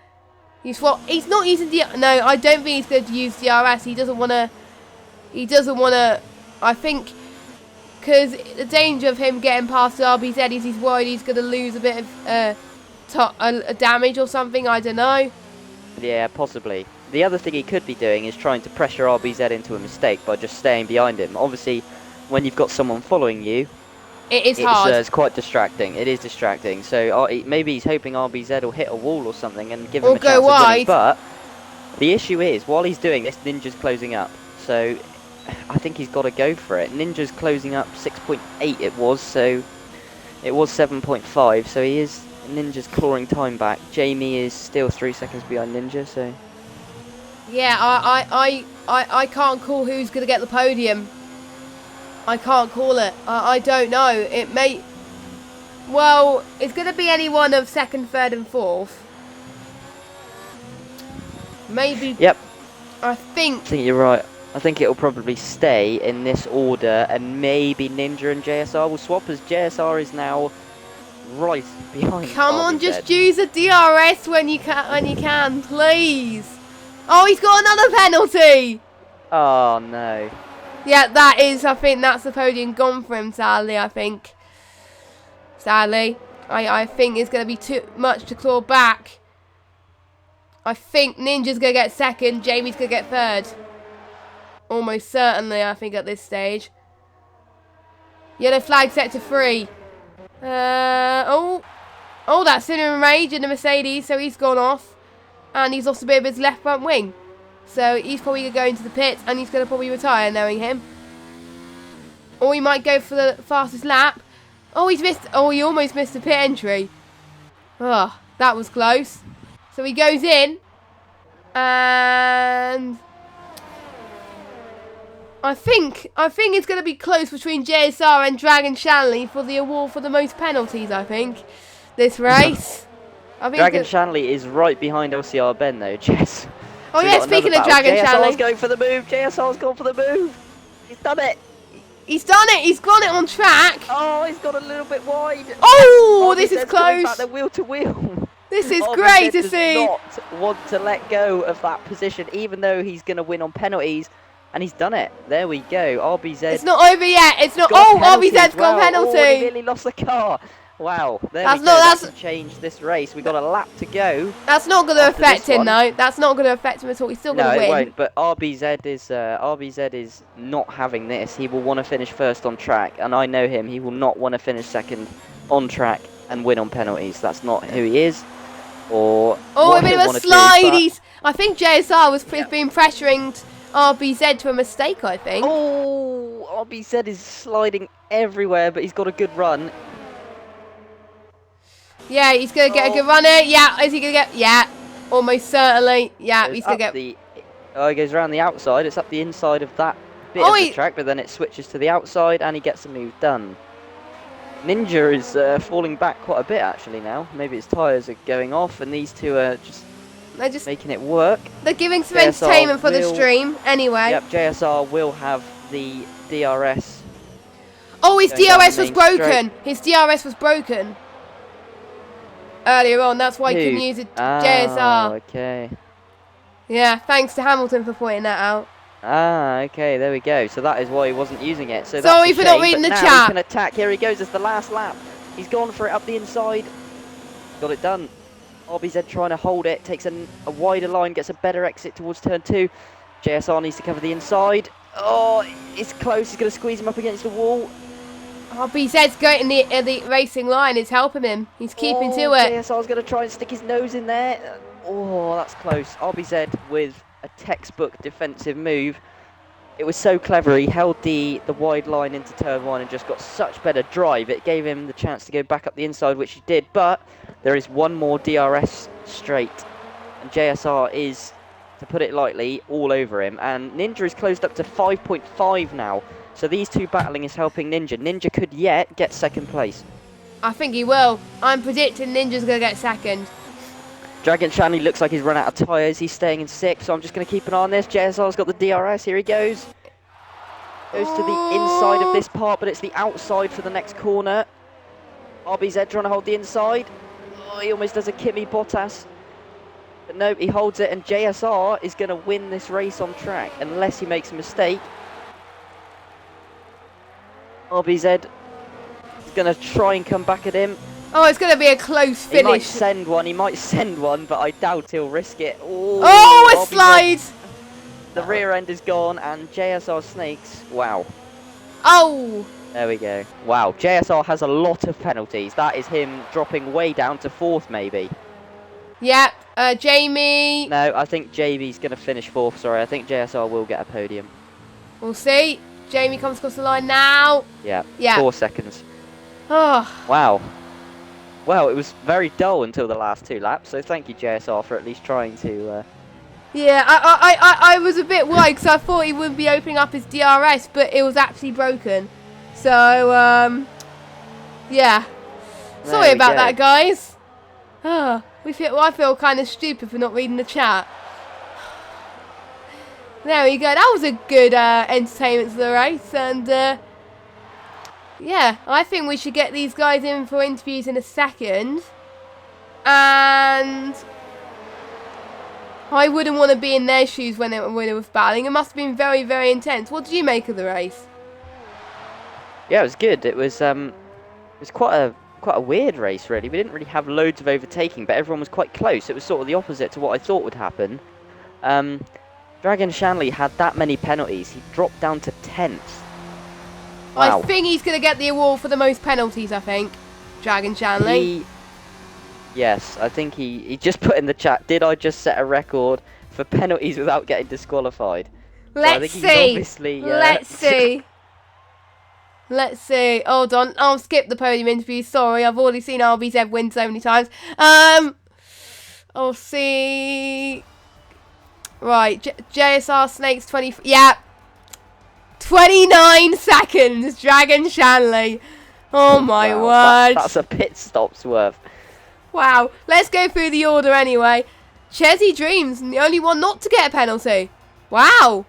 Speaker 1: he's not using no, I don't think he's going to use DRS. He doesn't want to. I think because the danger of him getting past the RBZ is he's worried he's going to lose a bit of damage or something. I don't know.
Speaker 2: Yeah, possibly. The other thing he could be doing is trying to pressure RBZ into a mistake by just staying behind him. Obviously, when you've got someone following you,
Speaker 1: it's hard.
Speaker 2: It's quite distracting. It is distracting. So maybe he's hoping RBZ will hit a wall or something and give him a chance of winning. But the issue is, while he's doing this, Ninja's closing up. So I think he's got to go for it. Ninja's closing up 6.8 it was, so it was 7.5. So Ninja's clawing time back. Jamie is still 3 seconds behind Ninja, so
Speaker 1: yeah, I can't call who's going to get the podium. I can't call it. I don't know. It may. Well, it's going to be any one of second, third, and fourth. Maybe.
Speaker 2: Yep.
Speaker 1: I think
Speaker 2: you're right. I think it'll probably stay in this order, and maybe Ninja and JSR will swap, as JSR is now right behind.
Speaker 1: Come on, just use a DRS when you can, please. Oh, he's got another penalty.
Speaker 2: Oh no.
Speaker 1: Yeah, that is. I think that's the podium gone for him. Sadly, I think. Sadly, I think it's going to be too much to claw back. I think Ninja's going to get second. Jamie's going to get third. Almost certainly, I think, at this stage. Yellow flag set to 3. Oh, that's Cinnamon Rage in the Mercedes, so he's gone off. And he's lost a bit of his left front wing. So he's probably going to go into the pits, and he's going to probably retire, knowing him. Or he might go for the fastest lap. Oh, he's missed. Oh, he almost missed the pit entry. Oh, that was close. So he goes in. And I think it's going to be close between JSR and Dragon Shanley for the award for the most penalties, I think, this race.
Speaker 2: Dragon Shanley is right behind LCR Ben, though, Jess.
Speaker 1: Oh, yeah, speaking of Dragon Shanley.
Speaker 2: JSR's going for the move. JSR's gone for the move. He's done it.
Speaker 1: He's done it. He's got it on track.
Speaker 2: Oh, he's got a little bit wide.
Speaker 1: Oh, this is close.
Speaker 2: Back the wheel to wheel.
Speaker 1: This is great to see.
Speaker 2: Does not want to let go of that position, even though he's going to win on penalties. And he's done it. There we go. RBZ.
Speaker 1: It's not over yet. It's not. Oh, RBZ's got a penalty.
Speaker 2: Oh, he nearly lost the car. Wow. There we go. That can change this race. We've got a lap to go.
Speaker 1: That's not going to affect him, though. That's not going to affect him at all. He's still going to win.
Speaker 2: No, it won't. But RBZ is not having this. He will want to finish first on track, and I know him. He will not want to finish second on track and win on penalties. That's not who he is, or
Speaker 1: oh,
Speaker 2: what
Speaker 1: a bit
Speaker 2: he'll
Speaker 1: of a
Speaker 2: want to
Speaker 1: slide.
Speaker 2: do.
Speaker 1: I think JSR was been pressuring RBZ to a mistake, I think.
Speaker 2: Oh, RBZ is sliding everywhere, but he's got a good run.
Speaker 1: Yeah, he's going to get a good runner. Yeah, is he going to get... Yeah, almost certainly. Yeah, he's going to get...
Speaker 2: Oh, he goes around the outside. It's up the inside of that bit of the track, but then it switches to the outside, and he gets the move done. Ninja is falling back quite a bit, actually, now. Maybe his tyres are going off, and these two are just making it work.
Speaker 1: They're giving some entertainment for the stream, anyway.
Speaker 2: Yep, JSR will have the DRS.
Speaker 1: Oh, his DRS was broken. His DRS was broken earlier on. That's why he couldn't use it. JSR.
Speaker 2: Okay.
Speaker 1: Yeah, thanks to Hamilton for pointing that out.
Speaker 2: Okay, there we go. So that is why he wasn't using it. So
Speaker 1: sorry for not reading the chat.
Speaker 2: Now he can attack. Here he goes. It's the last lap. He's gone for it up the inside. Got it done. RBZ trying to hold it. Takes a wider line. Gets a better exit towards turn 2. JSR needs to cover the inside. Oh, it's close. He's going to squeeze him up against the wall.
Speaker 1: RBZ's going the racing line. It's helping him. He's keeping to it.
Speaker 2: JSR's going to try and stick his nose in there. Oh, that's close. RBZ with a textbook defensive move. It was so clever. He held the wide line into turn 1 and just got such better drive. It gave him the chance to go back up the inside, which he did. But there is one more DRS straight, and JSR is, to put it lightly, all over him. And Ninja is closed up to 5.5 now. So these two battling is helping Ninja. Ninja could yet get second place.
Speaker 1: I think he will. I'm predicting Ninja's going to get second.
Speaker 2: Dragon Shanley looks like he's run out of tyres. He's staying in 6th, so I'm just going to keep an eye on this. JSR's got the DRS. Here he goes. Goes to the inside of this part, but it's the outside for the next corner. RBZ trying to hold the inside. Oh, he almost does a Kimi Bottas. But no, he holds it, and JSR is going to win this race on track, unless he makes a mistake. RBZ is going to try and come back at him.
Speaker 1: Oh, it's going to be a close finish.
Speaker 2: He might send one, but I doubt he'll risk it.
Speaker 1: Oh, a slide!
Speaker 2: The rear end is gone, and JSR snakes. Wow.
Speaker 1: Oh!
Speaker 2: There we go. Wow, JSR has a lot of penalties. That is him dropping way down to 4th, maybe.
Speaker 1: Yep, Jamie.
Speaker 2: No, I think JB's going to finish 4th. Sorry, I think JSR will get a podium.
Speaker 1: We'll see. Jamie comes across the line now.
Speaker 2: Yeah, 4 seconds.
Speaker 1: Oh.
Speaker 2: Wow. Well, it was very dull until the last 2 laps, so thank you, JSR, for at least trying to...
Speaker 1: Yeah, I was a bit worried because I thought he wouldn't be opening up his DRS, but it was actually broken. So, yeah. Sorry about that, guys. I feel kind of stupid for not reading the chat. There we go. That was a good entertainment to the race, and... yeah, I think we should get these guys in for interviews in a second. And I wouldn't want to be in their shoes when it was battling. It must have been very, very intense. What did you make of the race?
Speaker 2: Yeah, it was good. It was quite a weird race, really. We didn't really have loads of overtaking, but everyone was quite close. It was sort of the opposite to what I thought would happen. Dragon Shanley had that many penalties. He dropped down to 10th. Wow.
Speaker 1: I think he's going to get the award for the most penalties, I think. Dragon Shanley.
Speaker 2: Yes, I think he just put in the chat, did I just set a record for penalties without getting disqualified?
Speaker 1: Let's see. Let's see. Let's see. Hold on. I'll skip the podium interview. Sorry, I've already seen RBZ win so many times. I'll see. Right. JSR Snakes 20. Yeah. 29 seconds, Dragon Shanley. Oh my word.
Speaker 2: That's a pit stop's worth.
Speaker 1: Wow. Let's go through the order anyway. Chesy Dreams, the only one not to get a penalty. Wow.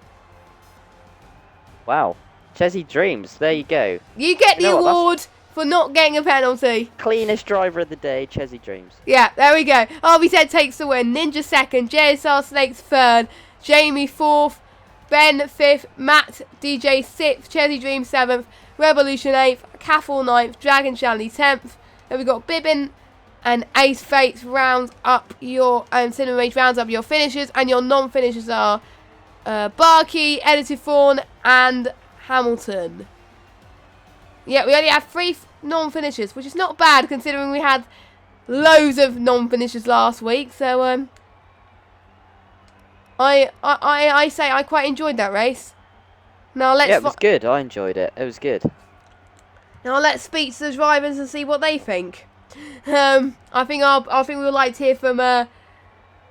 Speaker 2: Wow. Chesy Dreams, there you go.
Speaker 1: You get the award for not getting a penalty.
Speaker 2: Cleanest driver of the day, Chesy Dreams.
Speaker 1: Yeah, there we go. RBZ takes the win. Ninja second, JSR Snakes third, Jamie fourth, Ben 5th, Matt DJ 6th, Chesy Dream 7th, Revolution 8th, Caffel 9th, Dragon Shanley 10th. Then we got Bibbin and Ace Fates rounds up your Cinema Rage rounds up your finishers, and your non-finishers are Barkey, Edited Fawn, and Hamilton. Yeah, we only have non-finishers, which is not bad considering we had loads of non-finishers last week. So I say I quite enjoyed that race. Now let's.
Speaker 2: Yeah, it was good. I enjoyed it. It was good.
Speaker 1: Now let's speak to the drivers and see what they think. I think we would like to hear from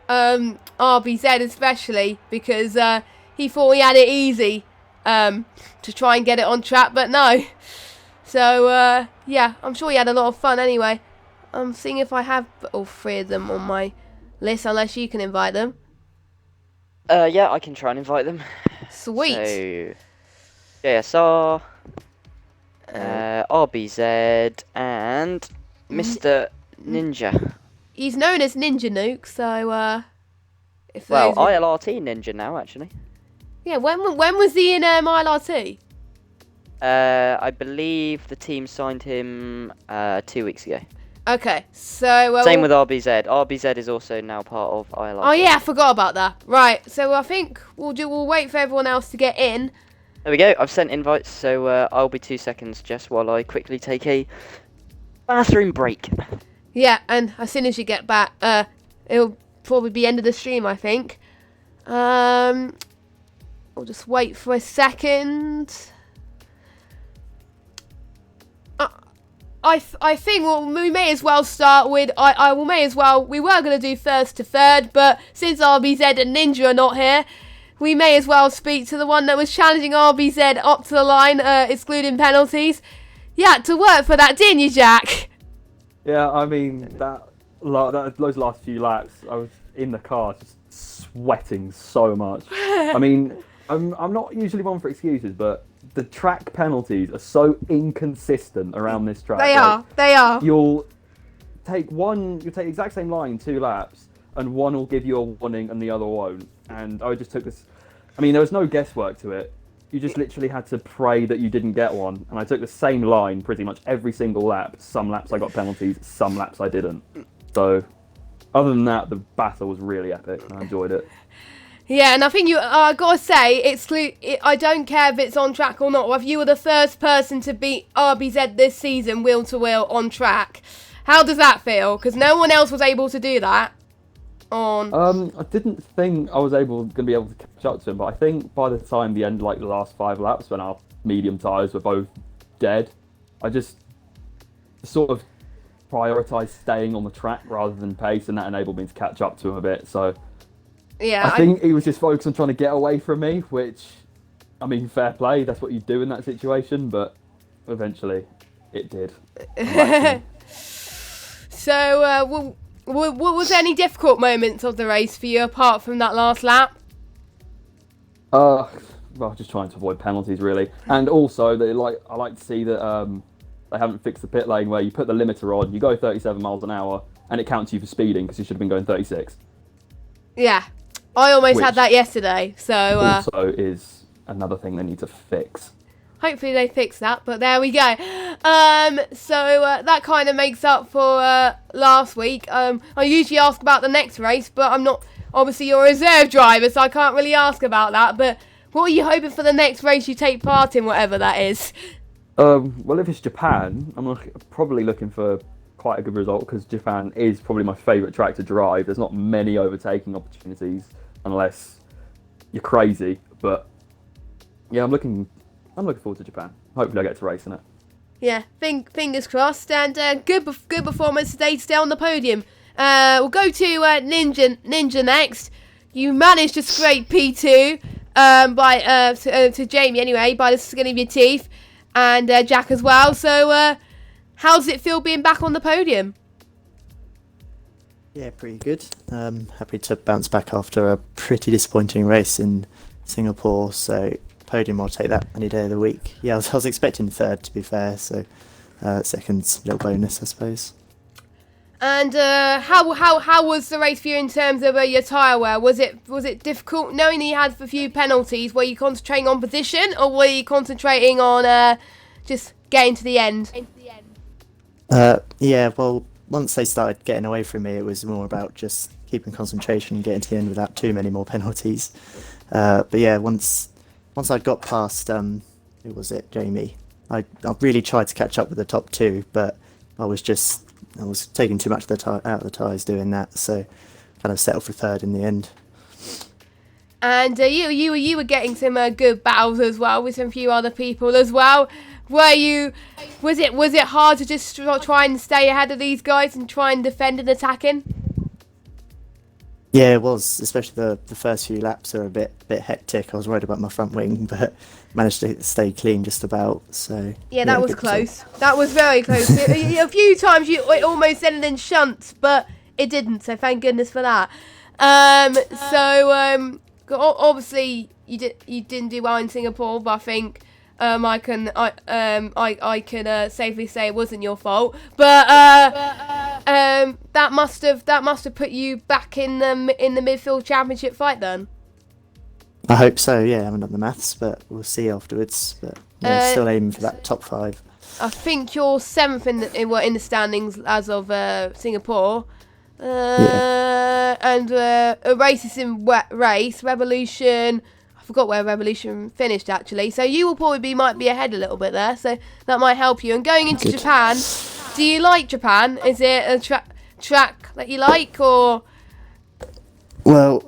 Speaker 1: RBZ especially, because he thought he had it easy to try and get it on track, but no. So yeah, I'm sure he had a lot of fun anyway. I'm seeing if I have all 3 of them on my list, unless you can invite them.
Speaker 2: Yeah, I can try and invite them.
Speaker 1: Sweet.
Speaker 2: So, JSR, RBZ, and Mr. Ninja.
Speaker 1: He's known as Ninja Nuke, so
Speaker 2: Well, ILRT Ninja now, actually.
Speaker 1: Yeah, when was he in ILR2?
Speaker 2: I believe the team signed him 2 weeks ago.
Speaker 1: Okay, so
Speaker 2: same with RBZ. RBZ is also now part of ILR.
Speaker 1: Oh yeah, I forgot about that. Right, so I think we'll wait for everyone else to get in.
Speaker 2: There we go. I've sent invites, so I'll be 2 seconds just while I quickly take a bathroom break.
Speaker 1: Yeah, and as soon as you get back, it'll probably be end of the stream, I think. We'll just wait for a second. I think we may as well start with we were going to do first to third, but since RBZ and Ninja are not here, we may as well speak to the one that was challenging RBZ up to the line, excluding penalties. You had to work for that, didn't you, Jack?
Speaker 3: Yeah, I mean, those last few laps, I was in the car just sweating so much. I mean, I'm not usually one for excuses, but the track penalties are so inconsistent around this track.
Speaker 1: They are.
Speaker 3: You'll take the exact same line 2 laps, and one will give you a warning and the other won't. And I just took this. I mean, there was no guesswork to it. You just literally had to pray that you didn't get one. And I took the same line pretty much every single lap. Some laps I got penalties, some laps I didn't. So, other than that, the battle was really epic, and I enjoyed it.
Speaker 1: Yeah, and I think I gotta say, I don't care if it's on track or not. If you were the first person to beat RBZ this season, wheel to wheel on track, how does that feel? Because no one else was able to do that.
Speaker 3: I didn't think I was going to be able to catch up to him, but I think by the time the end, like the last 5 laps, when our medium tyres were both dead, I just sort of prioritised staying on the track rather than pace, and that enabled me to catch up to him a bit. So.
Speaker 1: Yeah,
Speaker 3: I think he was just focused on trying to get away from me, which, I mean, fair play. That's what you do in that situation, but eventually it did.
Speaker 1: So, what was any difficult moments of the race for you apart from that last lap?
Speaker 3: Well, just trying to avoid penalties, really. And also, I like to see that they haven't fixed the pit lane where you put the limiter on, you go 37 miles an hour, and it counts you for speeding because you should have been going 36.
Speaker 1: Yeah. I almost had that yesterday, so.
Speaker 3: Also is another thing they need to fix.
Speaker 1: Hopefully they fix that, but there we go. So that kind of makes up for last week. I usually ask about the next race, but I'm not. Obviously, you're a reserve driver, so I can't really ask about that. But what are you hoping for the next race you take part in, whatever that is?
Speaker 3: Well, if it's Japan, I'm probably looking for quite a good result because Japan is probably my favourite track to drive. There's not many overtaking opportunities unless you're crazy, but yeah, I'm looking forward to Japan. Hopefully I get to race in it.
Speaker 1: Yeah, fingers crossed, and good performance today to stay on the podium. We'll go to Ninja next. You managed to scrape P2 to Jamie anyway by the skin of your teeth, and Jack as well. So how does it feel being back on the podium?
Speaker 4: Yeah, pretty good. Happy to bounce back after a pretty disappointing race in Singapore. So podium, I'll take that any day of the week. Yeah, I was expecting third, to be fair. So second's a little bonus, I suppose.
Speaker 1: And how was the race for you in terms of your tyre wear? Was it difficult knowing that you had a few penalties? Were you concentrating on position, or were you concentrating on just getting to the end?
Speaker 4: Yeah, well, once they started getting away from me, it was more about just keeping concentration and getting to the end without too many more penalties. But yeah, once I got past, who was it, Jamie? I really tried to catch up with the top two, but I was taking too much of the out of the tyres doing that, so kind of settled for third in the end.
Speaker 1: And you were getting some good battles as well with some few other people as well. Was it hard to just try and stay ahead of these guys and try and defend and attacking?
Speaker 4: Yeah, it was, especially the first few laps are a bit hectic. I was worried about my front wing, but managed to stay clean just about. So
Speaker 1: yeah, that was close. That was very close. A few times it almost ended in shunts, but it didn't. So thank goodness for that. Obviously you didn't do well in Singapore, but I think I can safely say it wasn't your fault. But that must have put you back in the midfield championship fight then.
Speaker 4: I hope so. Yeah, I haven't done the maths, but we'll see afterwards. But yeah, still aiming for that top 5.
Speaker 1: I think you're 7th in the standings as of Singapore. And a racing race, Revolution. I forgot where Revolution finished actually. So you will probably might be ahead a little bit there. So that might help you. And going into Japan, do you like Japan? Is it a track that you like, or?
Speaker 4: Well,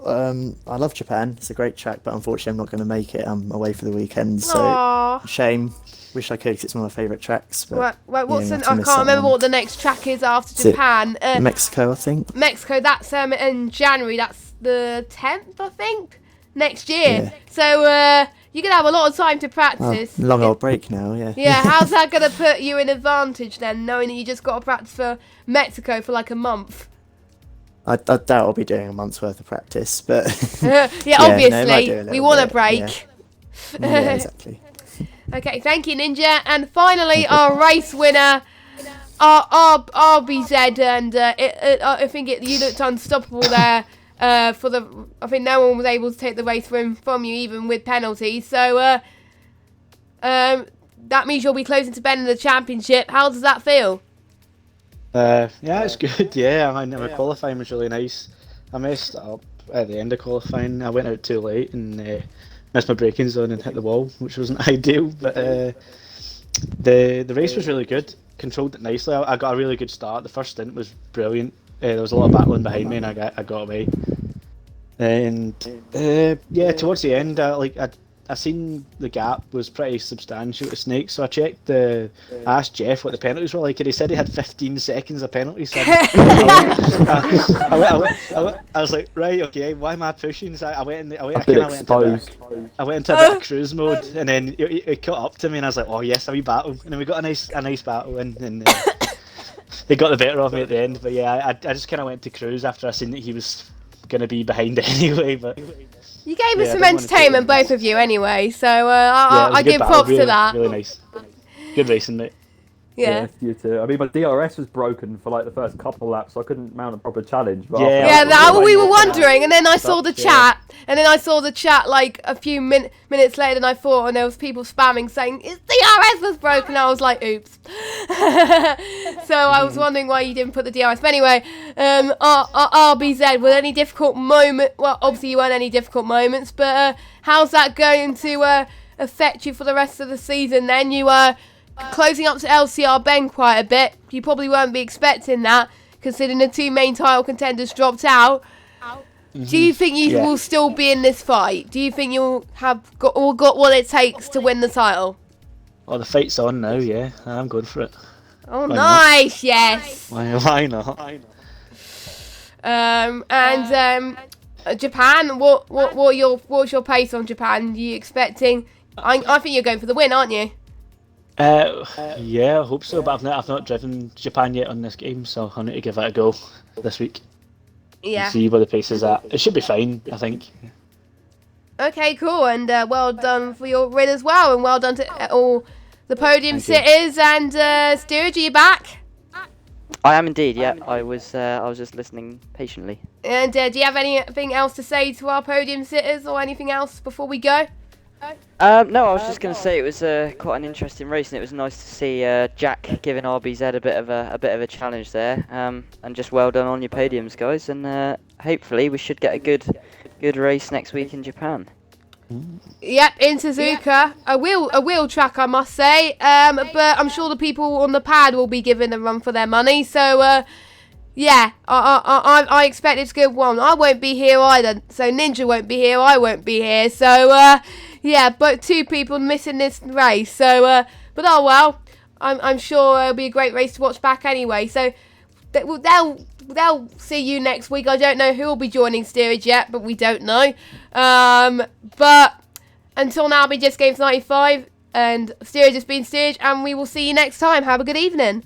Speaker 4: I love Japan. It's a great track, but unfortunately I'm not going to make it. I'm away for the weekend, so
Speaker 1: Aww.
Speaker 4: Shame. Wish I could, because it's one of my favourite tracks. But
Speaker 1: right, I can't remember what the next track is after Japan.
Speaker 4: Mexico, I think.
Speaker 1: Mexico, that's in January. That's the 10th, I think, next year.
Speaker 4: Yeah.
Speaker 1: So you're going to have a lot of time to practice.
Speaker 4: Long old break now, yeah.
Speaker 1: Yeah, how's that going to put you in advantage then, knowing that you just got to practice for Mexico for like a month?
Speaker 4: I doubt I'll be doing a month's worth of practice, but...
Speaker 1: Obviously, we want a break.
Speaker 4: Yeah, exactly.
Speaker 1: Okay, thank you, Ninja. And finally, our race winner, our RBZ, and I think you looked unstoppable there. I think no one was able to take the race from you, even with penalties. So that means you'll be closing to Ben in the championship. How does that feel?
Speaker 5: Yeah, it's good. Yeah, I mean, my qualifying was really nice. I messed up at the end of qualifying. I went out too late and missed my braking zone and hit the wall, which wasn't ideal. But the race was really good. Controlled it nicely. I got a really good start. The first stint was brilliant. There was a lot of battling behind me, and I got away. And yeah, towards the end, I seen the gap was pretty substantial to Snake, so I checked I asked Jeff what the penalties were like, and he said he had 15 seconds of penalties. So I was like, right, okay, why am I pushing? So I went into a bit of cruise mode, and then he caught up to me, and I was like, oh yes, a wee battle, and then we got a nice battle, and he got the better of me at the end. But yeah, I just kind of went to cruise after I seen that he was gonna be behind anyway, but.
Speaker 1: You gave us some entertainment, both of you, anyway. So I give props to that.
Speaker 5: Really nice. Good racing, mate.
Speaker 1: Yeah,
Speaker 3: you too. I mean, my DRS was broken for like the first couple laps, so I couldn't mount a proper challenge. But
Speaker 1: we were wondering, and then I saw the chat, like a few minutes later, and I thought, and there was people spamming saying his DRS was broken. I was like, oops. So I was wondering why you didn't put the DRS. But anyway, RBZ, with any difficult moment? Well, obviously you weren't any difficult moments, but how's that going to affect you for the rest of the season? Then you closing up to LCR Ben quite a bit. You probably won't be expecting that, considering the two main title contenders dropped out. Mm-hmm. Do you think you will still be in this fight? Do you think you'll have got what it takes to win the title?
Speaker 5: Oh, the fight's on now, yeah. I'm going for it.
Speaker 1: Oh, why nice, not? Yes.
Speaker 5: Why not?
Speaker 1: Japan, what's your pace on Japan? Are you expecting? I think you're going for the win, aren't you?
Speaker 5: Yeah, I hope so, but I've not driven Japan yet on this game, so I need to give it a go this week.
Speaker 1: Yeah.
Speaker 5: And see where the pace is at. It should be fine, I think.
Speaker 1: Okay, cool, and well done for your win as well, and well done to all the podium sitters. And Steerage, are you back?
Speaker 2: I am indeed. Yeah, I was just listening patiently.
Speaker 1: And do you have anything else to say to our podium sitters, or anything else before we go?
Speaker 2: No, I was just going to say it was quite an interesting race, and it was nice to see Jack giving RBZ a bit of a challenge there. And just well done on your podiums, guys. And hopefully we should get a good race next week in Japan.
Speaker 1: Yep, in Suzuka. A wheel track, I must say. But I'm sure the people on the pad will be given a run for their money. So, yeah, I expect it's a good one. I won't be here either. So Ninja won't be here. I won't be here. So, yeah, but 2 people missing this race. So, but oh well. I'm sure it'll be a great race to watch back anyway. So they'll see you next week. I don't know who will be joining steerage yet, but we don't know. But until now, be Just Games 95, and steerage has been steerage, and we will see you next time. Have a good evening.